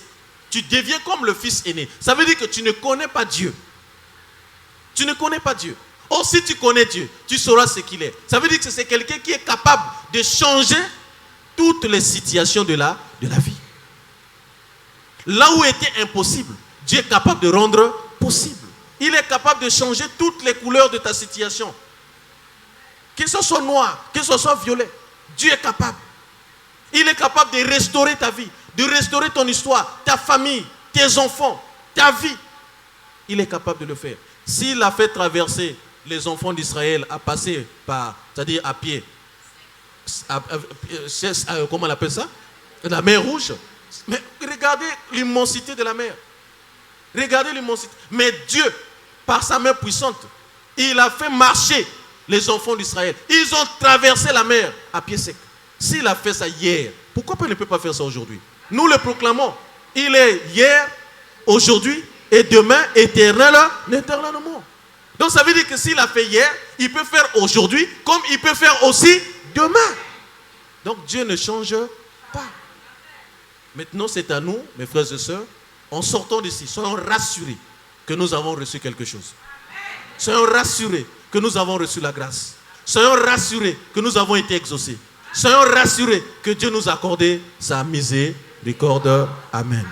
tu deviens comme le fils aîné. Ça veut dire que tu ne connais pas Dieu. Tu ne connais pas Dieu. Or, si tu connais Dieu, tu sauras ce qu'il est. Ça veut dire que c'est quelqu'un qui est capable de changer toutes les situations de la vie. Là où était impossible, Dieu est capable de rendre possible. Il est capable de changer toutes les couleurs de ta situation. Que ce soit noir, que ce soit violet, Dieu est capable. Il est capable de restaurer ta vie, de restaurer ton histoire, ta famille, tes enfants, ta vie. Il est capable de le faire. S'il a fait traverser les enfants d'Israël à passer par, c'est-à-dire à pied, comment on appelle ça? La mer Rouge. Mais regardez l'immensité de la mer. Regardez l'immensité. Mais Dieu, par sa main puissante, il a fait marcher les enfants d'Israël. Ils ont traversé la mer à pied sec. S'il a fait ça hier, pourquoi il ne peut pas faire ça aujourd'hui? Nous le proclamons. Il est hier, aujourd'hui et demain éternellement. Donc ça veut dire que s'il a fait hier, il peut faire aujourd'hui comme il peut faire aussi demain. Donc Dieu ne change pas. Maintenant c'est à nous, mes frères et sœurs, en sortant d'ici, soyons rassurés que nous avons reçu quelque chose. Soyons rassurés que nous avons reçu la grâce. Soyons rassurés que nous avons été exaucés. Soyons rassurés que Dieu nous a accordé sa miséricorde. Amen.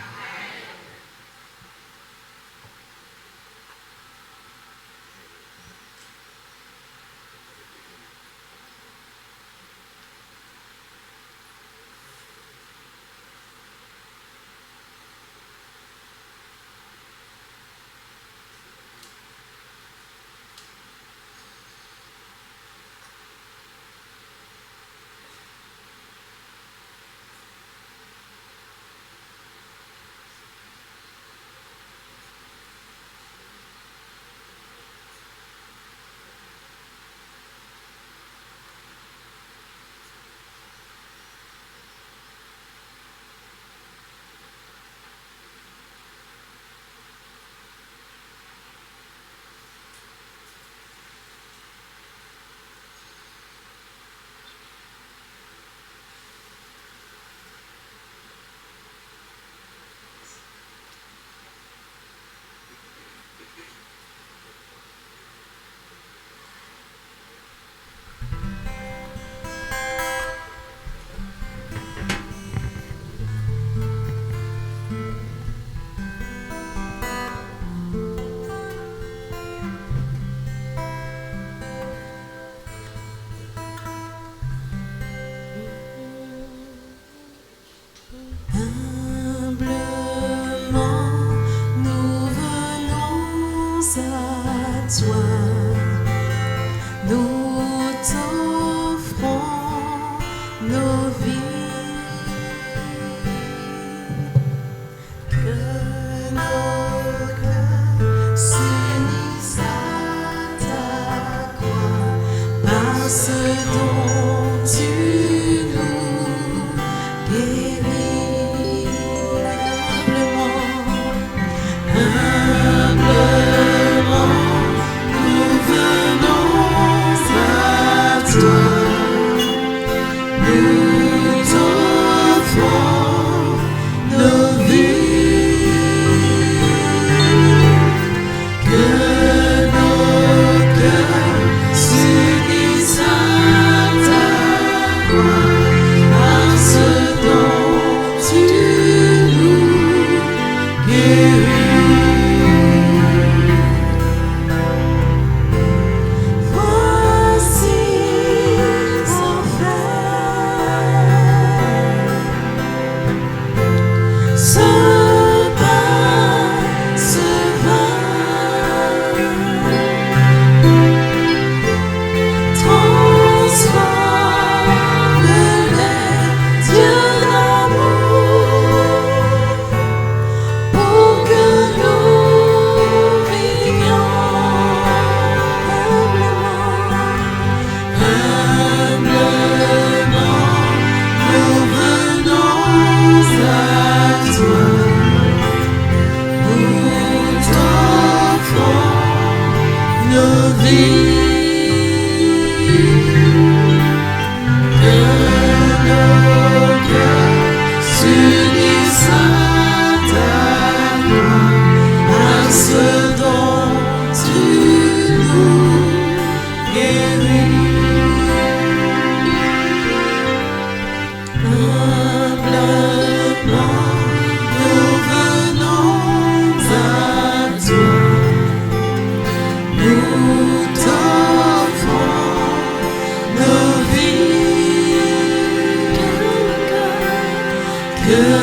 Good.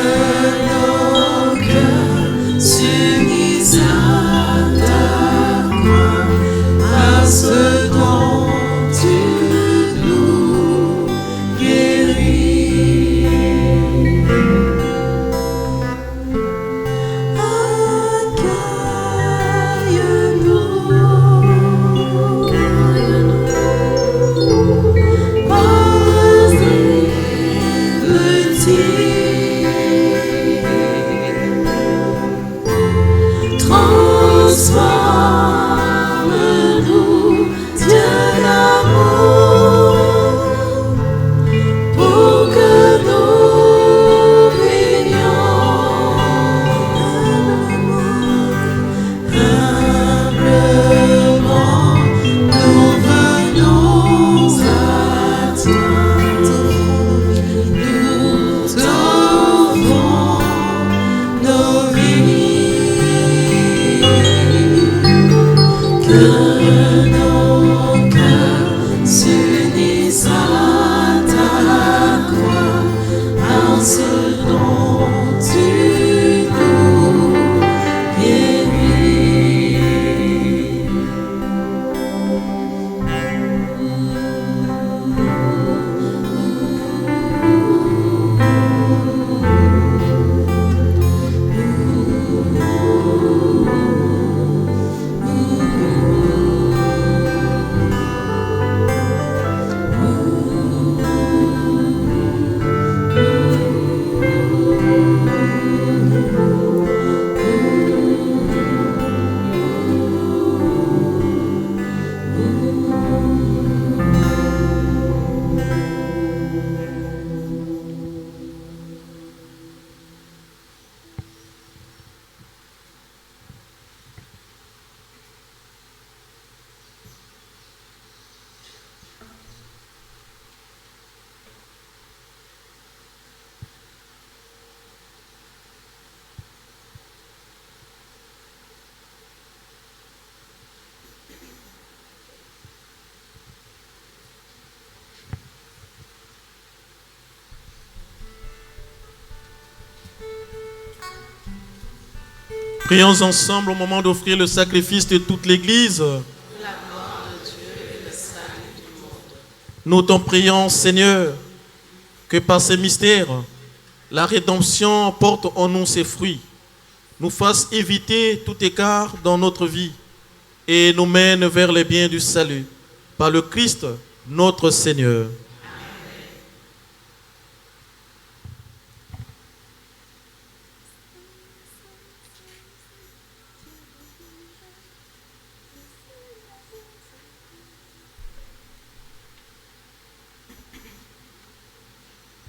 Prions ensemble au moment d'offrir le sacrifice de toute l'Église. Nous t'en prions, Seigneur, que par ces mystères, la rédemption porte en nous ses fruits, nous fasse éviter tout écart dans notre vie et nous mène vers les biens du salut. Par le Christ, notre Seigneur.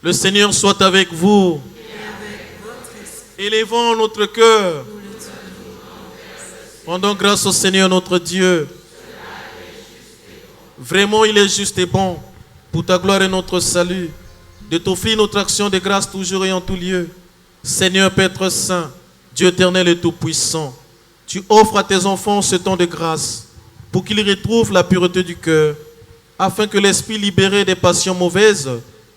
Le Seigneur soit avec vous. Élevons notre cœur. Rendons grâce au Seigneur notre Dieu. Vraiment, il est juste et bon, pour ta gloire et notre salut, de t'offrir notre action de grâce toujours et en tout lieu. Seigneur Père très saint, Dieu éternel et tout-puissant, tu offres à tes enfants ce temps de grâce pour qu'ils retrouvent la pureté du cœur, afin que l'esprit libéré des passions mauvaises,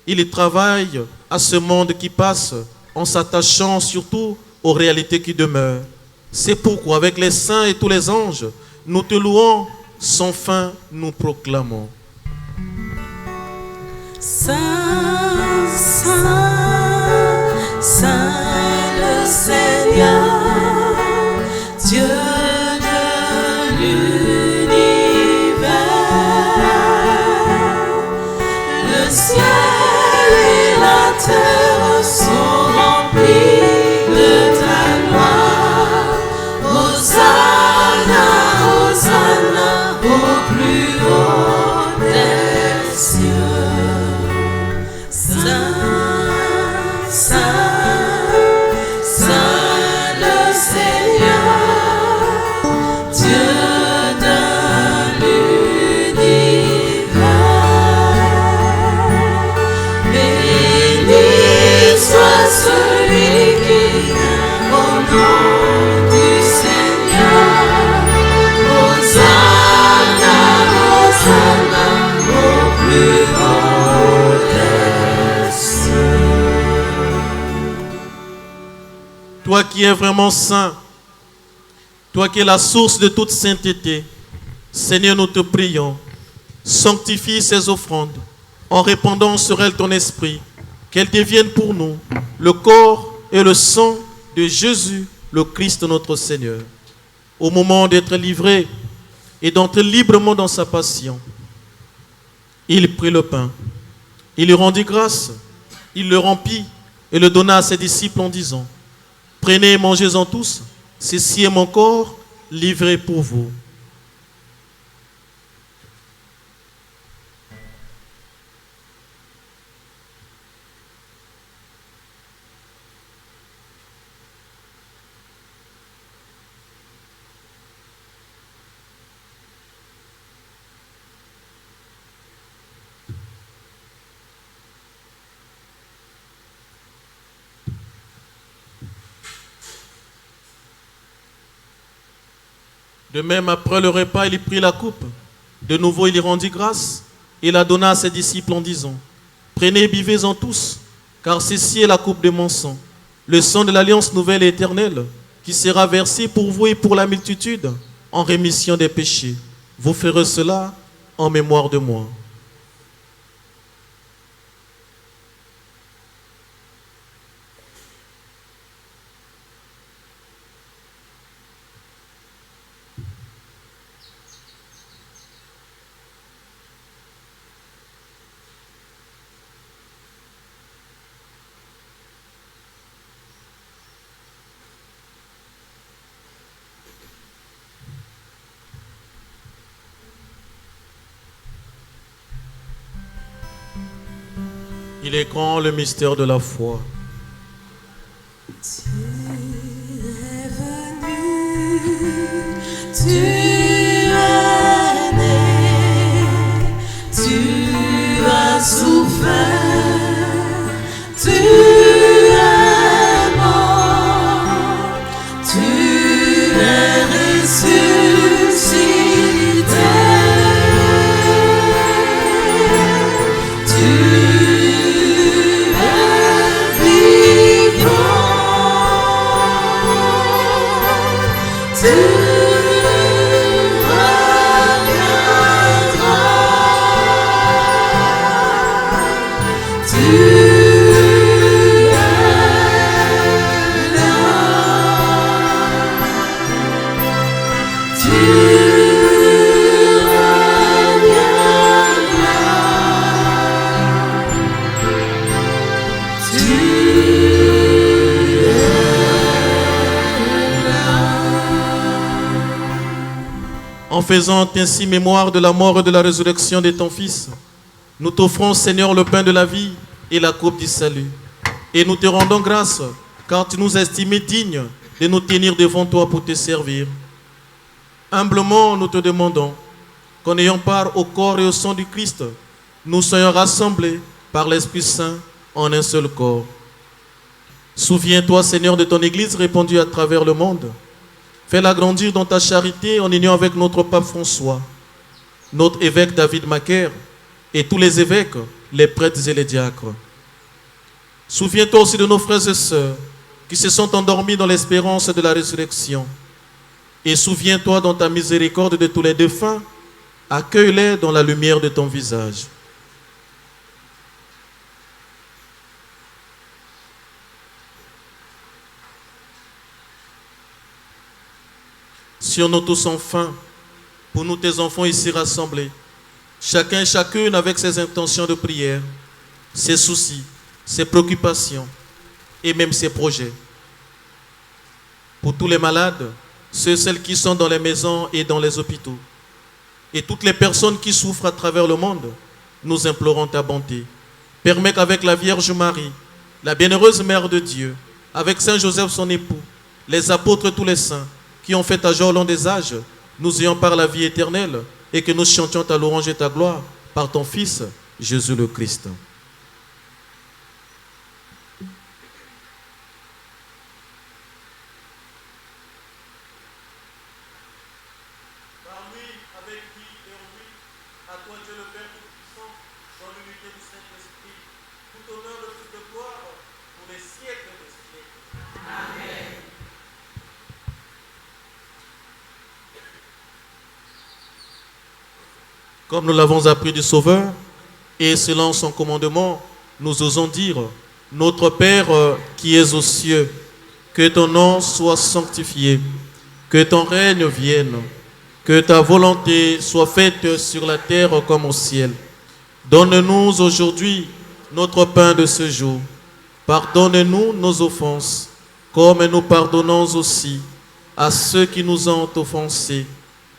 il travaille à ce monde qui passe en s'attachant surtout aux réalités qui demeurent. C'est pourquoi avec les saints et tous les anges, nous te louons, sans fin nous proclamons. Saint, Saint, Saint le Seigneur, Dieu de l'univers, le ciel et la terre sont remplis de ta gloire. Hosanna, Hosanna au plus haut des cieux. Saint, Saint, Saint le Seigneur, Dieu de l'univers. Béni soit celui qui vient au nom du Seigneur. Hosanna, Hosanna au plus haut des cieux. Toi qui es vraiment saint, toi qui es la source de toute sainteté, Seigneur, nous te prions, sanctifie ces offrandes en répandant sur elles ton esprit, qu'elles deviennent pour nous le corps et le sang de Jésus, le Christ notre Seigneur. Au moment d'être livré et d'entrer librement dans sa passion, il prit le pain, il lui rendit grâce, il le remplit et le donna à ses disciples en disant: prenez et mangez-en tous, ceci est mon corps livré pour vous. De même, après le repas, il prit la coupe. De nouveau, il y rendit grâce et la donna à ses disciples en disant: prenez et buvez-en tous, car ceci est la coupe de mon sang, le sang de l'alliance nouvelle et éternelle, qui sera versé pour vous et pour la multitude en rémission des péchés. Vous ferez cela en mémoire de moi. Il est grand le mystère de la foi. Tu es venu, tu es né, tu as souffert, tu es mort, tu es ressuscité. En faisant ainsi mémoire de la mort et de la résurrection de ton Fils, nous t'offrons, Seigneur, le pain de la vie et la coupe du salut. Et nous te rendons grâce, car tu nous as estimés dignes de nous tenir devant toi pour te servir. Humblement, nous te demandons qu'en ayant part au corps et au sang du Christ, nous soyons rassemblés par l'Esprit Saint en un seul corps. Souviens-toi, Seigneur, de ton Église répandue à travers le monde. Fais-la grandir dans ta charité en union avec notre pape François, notre évêque David Macaire et tous les évêques, les prêtres et les diacres. Souviens-toi aussi de nos frères et sœurs qui se sont endormis dans l'espérance de la résurrection. Et souviens-toi dans ta miséricorde de tous les défunts, accueille-les dans la lumière de ton visage. Sur nous tous enfin, pour nous tes enfants ici rassemblés, chacun et chacune avec ses intentions de prière, ses soucis, ses préoccupations et même ses projets. Pour tous les malades, ceux et celles qui sont dans les maisons et dans les hôpitaux, et toutes les personnes qui souffrent à travers le monde, nous implorons ta bonté. Permets qu'avec la Vierge Marie, la bienheureuse Mère de Dieu, avec Saint Joseph son époux, les apôtres et tous les saints, qui ont fait ta joie au long des âges, nous ayons par la vie éternelle et que nous chantions ta louange et ta gloire par ton Fils, Jésus le Christ. Par lui, avec qui et en lui, à toi Dieu le Père Tout-Puissant, dans l'unité du Saint-Esprit, tout honneur et toute gloire pour les siècles des siècles. Amen. Comme nous l'avons appris du Sauveur, et selon son commandement, nous osons dire, notre Père qui es aux cieux, que ton nom soit sanctifié, que ton règne vienne, que ta volonté soit faite sur la terre comme au ciel. Donne-nous aujourd'hui notre pain de ce jour. Pardonne-nous nos offenses, comme nous pardonnons aussi à ceux qui nous ont offensés.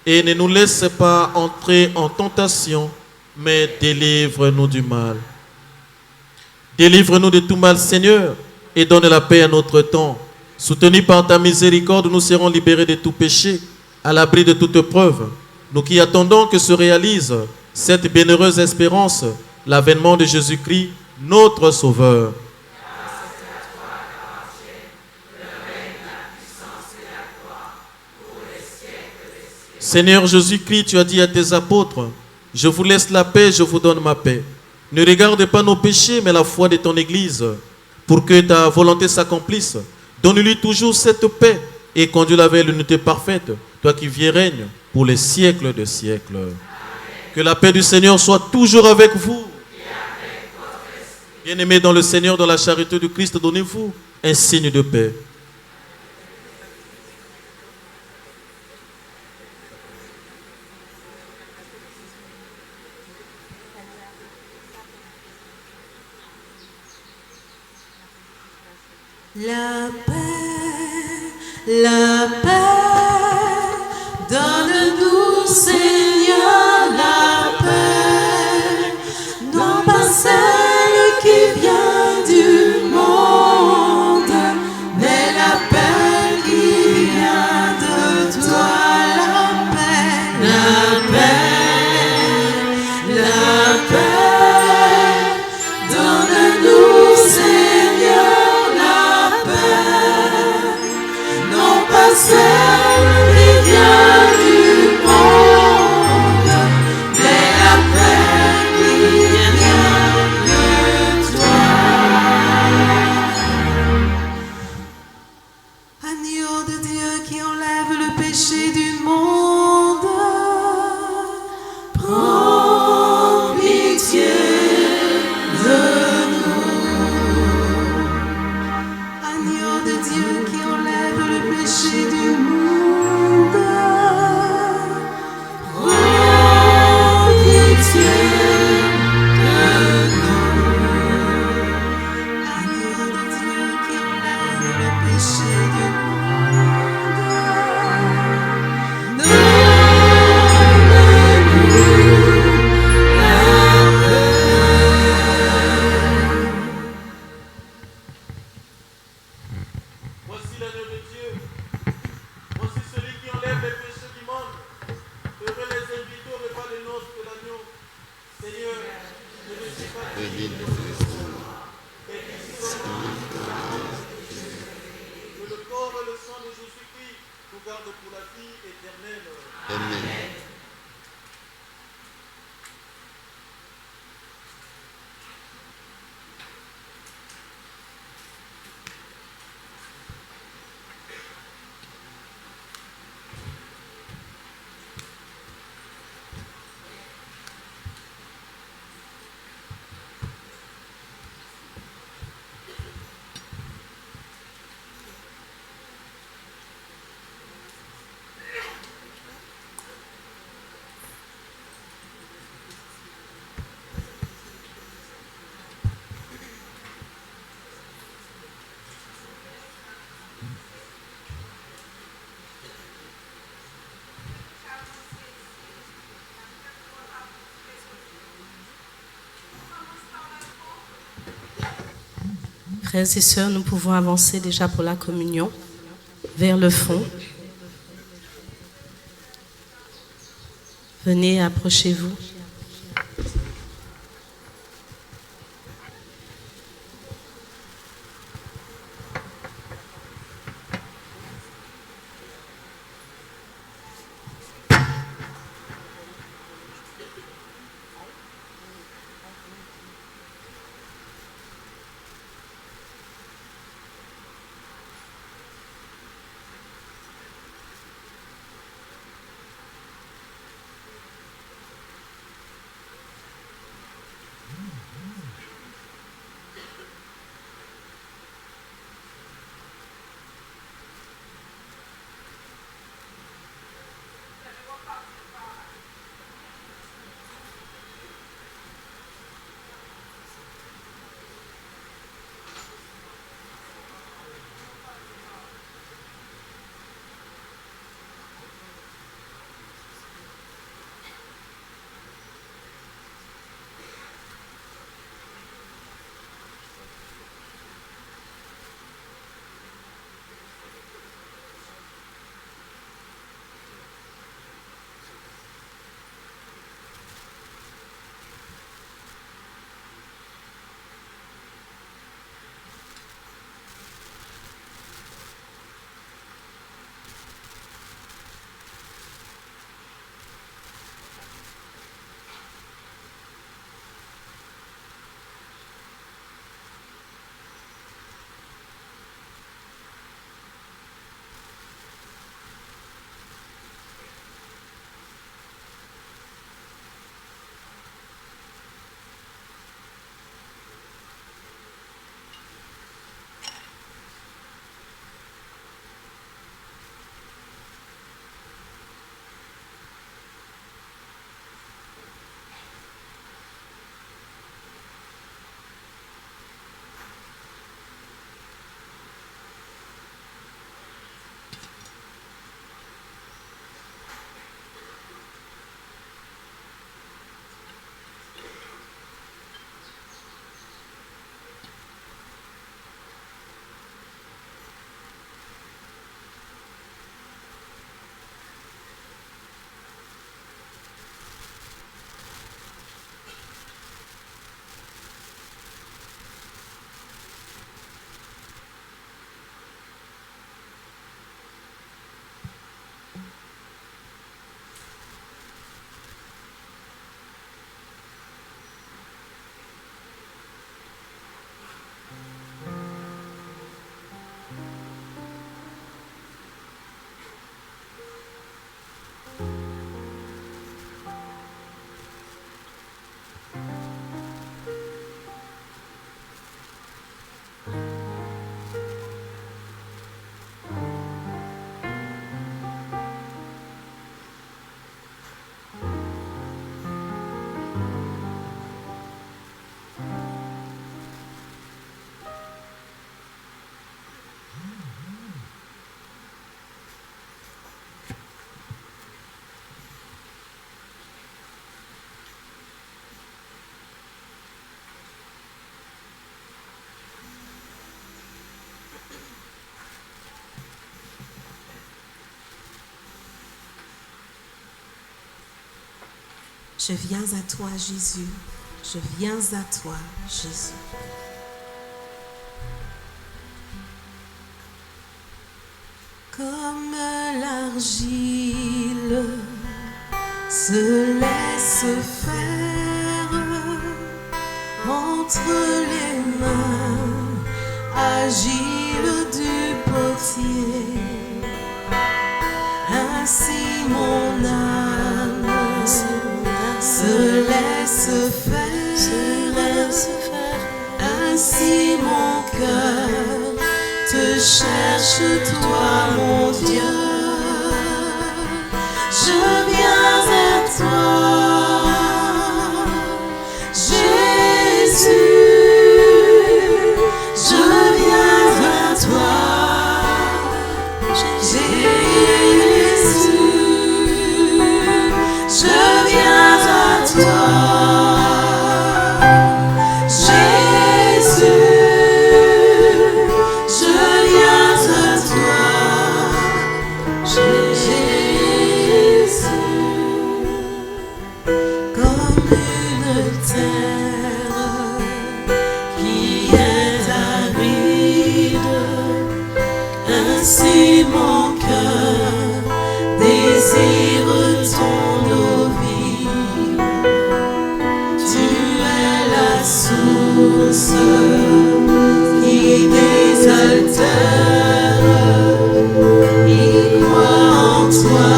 Et ne nous laisse pas entrer en tentation, mais délivre-nous du mal. Délivre-nous de tout mal, Seigneur, et donne la paix à notre temps. Soutenus par ta miséricorde, nous serons libérés de tout péché, à l'abri de toute preuve. Nous qui attendons que se réalise cette bienheureuse espérance, l'avènement de Jésus-Christ, notre Sauveur. Seigneur Jésus-Christ, tu as dit à tes apôtres, je vous laisse la paix, je vous donne ma paix. Ne regarde pas nos péchés, mais la foi de ton Église, pour que ta volonté s'accomplisse. Donne-lui toujours cette paix et conduis-la vers l'unité parfaite, toi qui vis et règnes pour les siècles des siècles. Amen. Que la paix du Seigneur soit toujours avec vous. Bien-aimés dans le Seigneur, dans la charité du Christ, donnez-vous un signe de paix. La paix, donne-nous Seigneur la paix, non pas celle qui vient du monde, mais la paix qui vient de toi, la paix, la paix, donne-nous Seigneur la paix, non pas celle qui vient du monde. béni le Christ. Que le corps et le sang de Jésus-Christ nous gardent pour la vie éternelle. Amen. Frères et sœurs, nous pouvons avancer déjà pour la communion vers le fond. Venez, approchez-vous. Je viens à toi, Jésus. Je viens à toi, Jésus. Comme l'argile se laisse faire entre les mains agiles du potier, ainsi mon âme se laisse faire, ainsi mon cœur te cherche, toi mon Dieu. Je viens vers toi, Jésus. Je viens vers toi, Jésus. Je viens vers toi, Jésus. Si mon cœur désire ton eau vive, tu es la source qui désaltère. Il croit en toi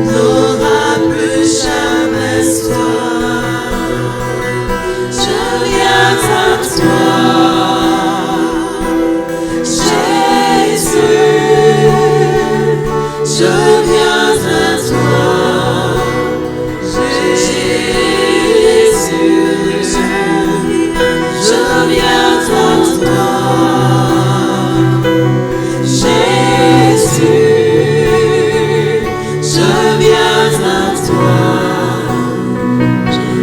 n'aura plus jamais soif. Je viens à toi, je viens à toi, Jésus. Je viens à toi, Jésus. Je viens à toi,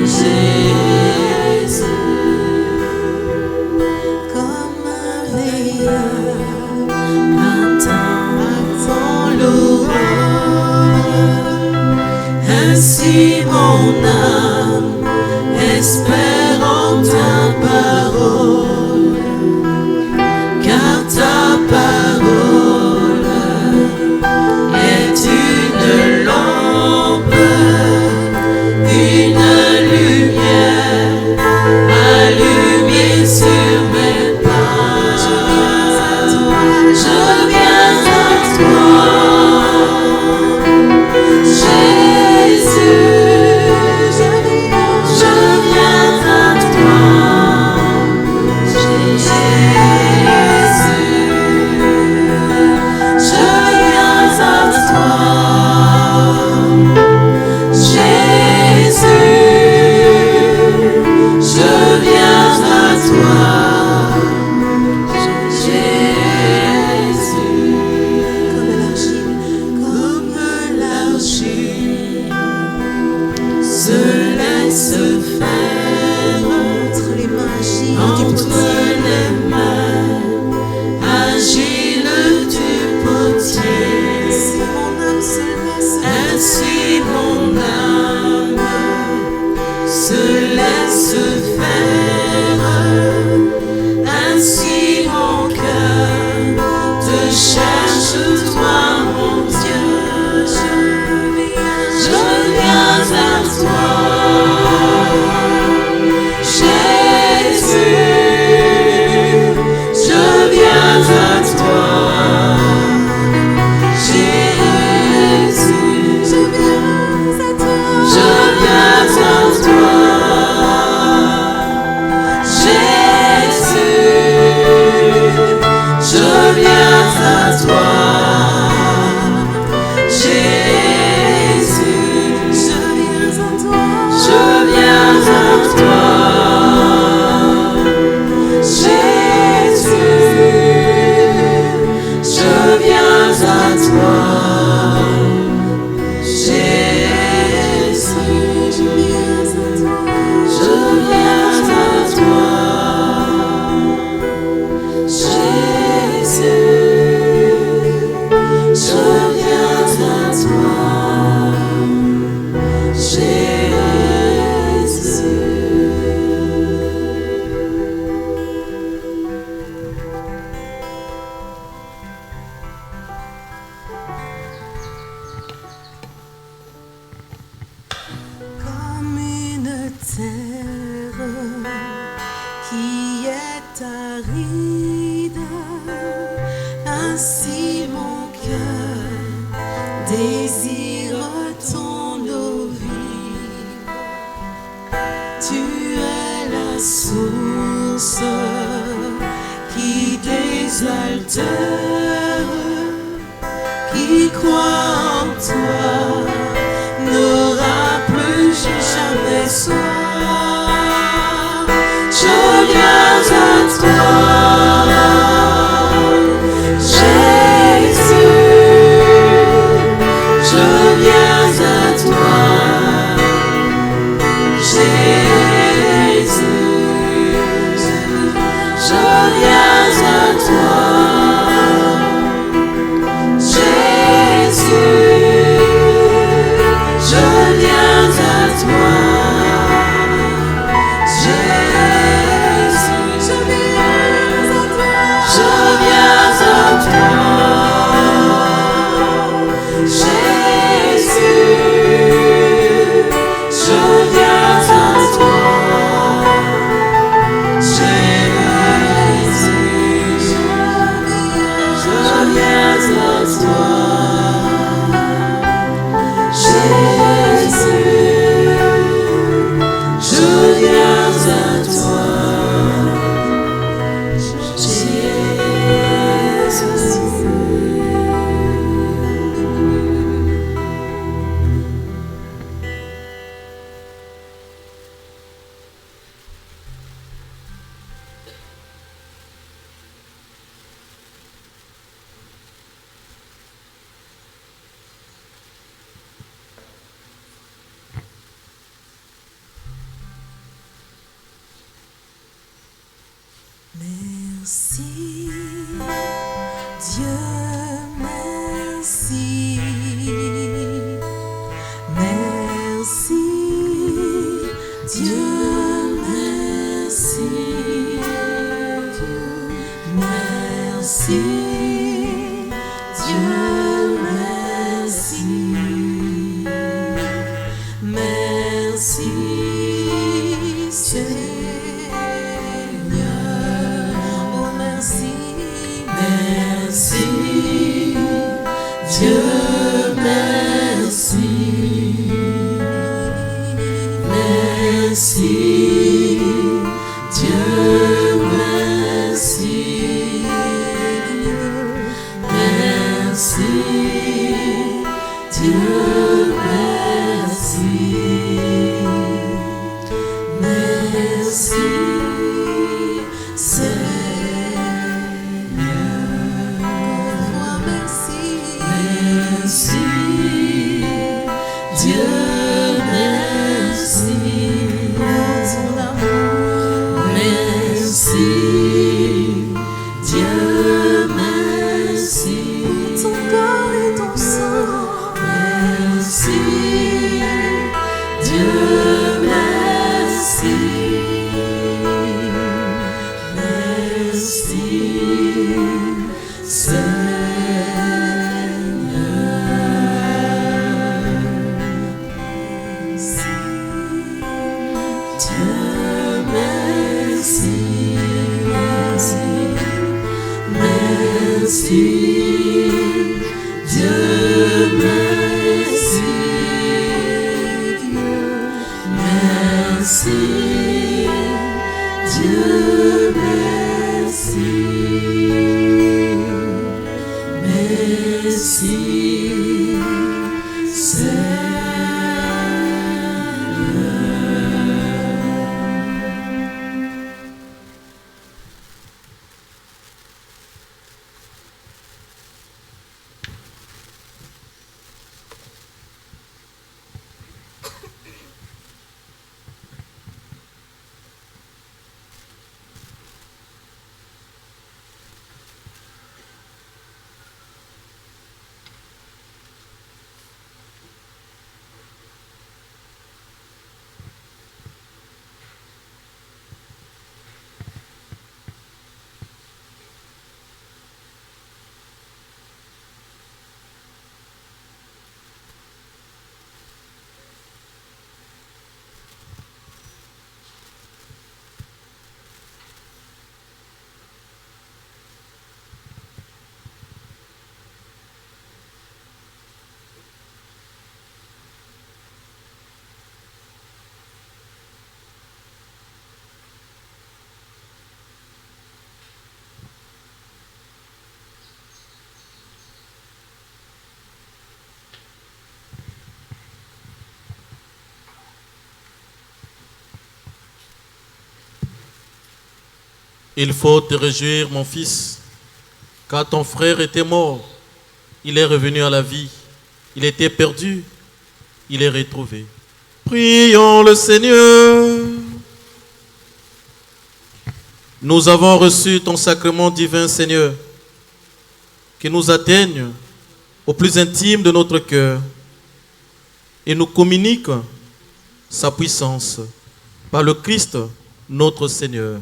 Jésus. Comme un veilleur attend l'aurore, ainsi mon âme espère en ta parole, car ta parole est une lampe, une lumière allumée sur mes pas. Je viens à toi, Jésus. Je viens à toi, Jésus. Je viens à toi, Jésus. Je viens à toi, Jésus. Comme l'argile se laisse faire entre les mains agiles du potier, ainsi mon âme se laisse faire, ainsi mon cœur te cherche, toi mon Dieu. Je viens vers toi, Jésus. Je viens à toi, Jésus. Je viens à toi, aride, ainsi mon cœur désire ton eau vive. Tu es la source qui t'exalte, qui croit en toi n'aura plus jamais soif. Je viens à toi, Jésus. Je viens à toi, Jésus. Je viens à toi, Jésus. Je viens à toi. Merci, Dieu, merci. Merci, Dieu, merci. Merci, Dieu, merci. Merci, Seigneur. Merci, Dieu, merci. Merci, Dieu, merci. Merci, Dieu, merci. Merci, merci, Dieu, merci pour ton amour. Merci, Dieu, merci pour ton corps et ton sang. Merci, Dieu, merci. Merci, merci, Dieu, merci. Merci, Dieu, merci. Merci, Seigneur. Il faut te réjouir, mon fils, car ton frère était mort, il est revenu à la vie. Il était perdu, il est retrouvé. Prions le Seigneur. Nous avons reçu ton sacrement divin, Seigneur, qui nous atteigne au plus intime de notre cœur et nous communique sa puissance par le Christ, notre Seigneur.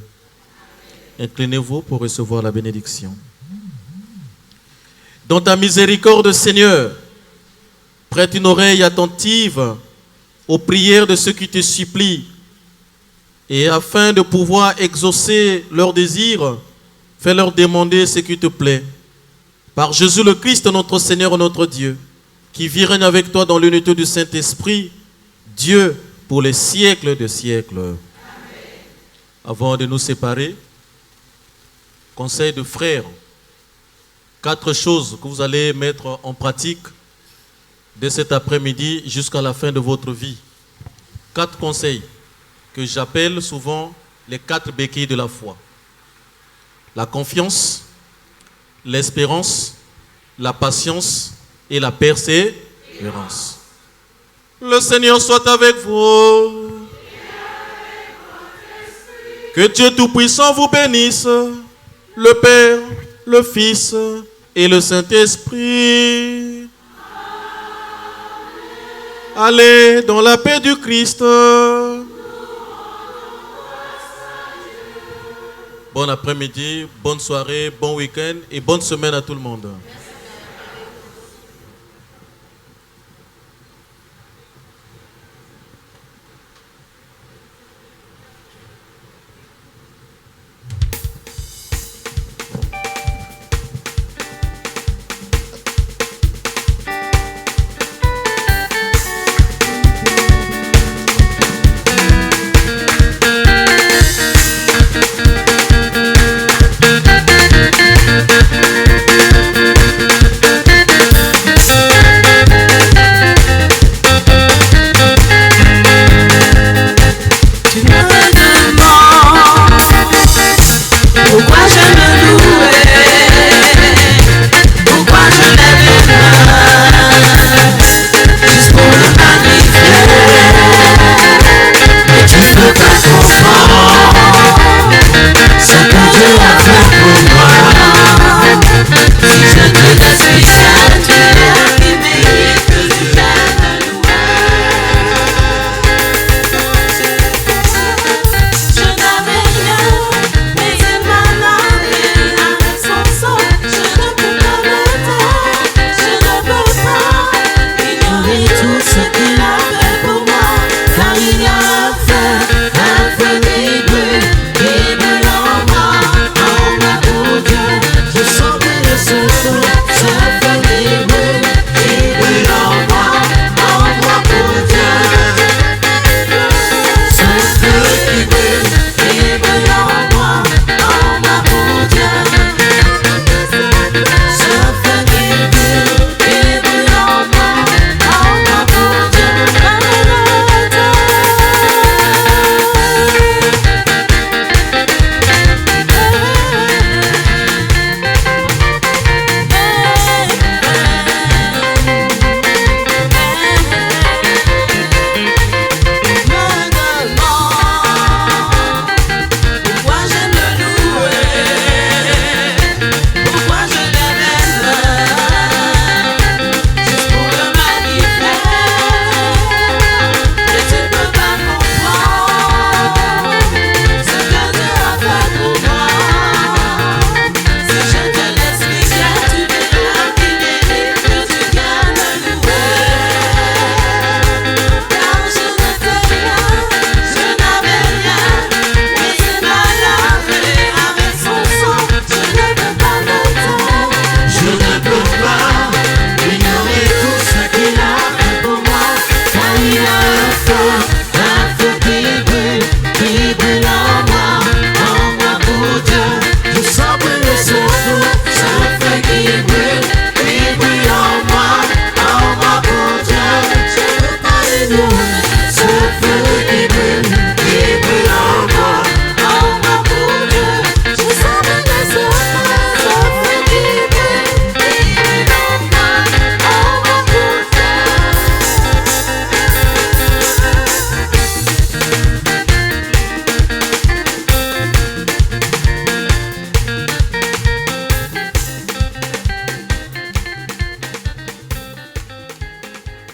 Inclinez-vous pour recevoir la bénédiction. Dans ta miséricorde, Seigneur, prête une oreille attentive aux prières de ceux qui te supplient, et afin de pouvoir exaucer leurs désirs, fais-leur demander ce qui te plaît. Par Jésus le Christ, notre Seigneur, notre Dieu, qui vit règne avec toi dans l'unité du Saint-Esprit, Dieu pour les siècles des siècles. Amen. Avant de nous séparer, conseil de frères, 4 choses que vous allez mettre en pratique dès cet après-midi jusqu'à la fin de votre vie. 4 conseils que j'appelle souvent les 4 béquilles de la foi. La confiance, l'espérance, la patience et la persévérance. Le Seigneur soit avec vous. Que Dieu Tout-Puissant vous bénisse, le Père, le Fils et le Saint-Esprit. Allez dans la paix du Christ. Bon après-midi, bonne soirée, bon week-end et bonne semaine à tout le monde.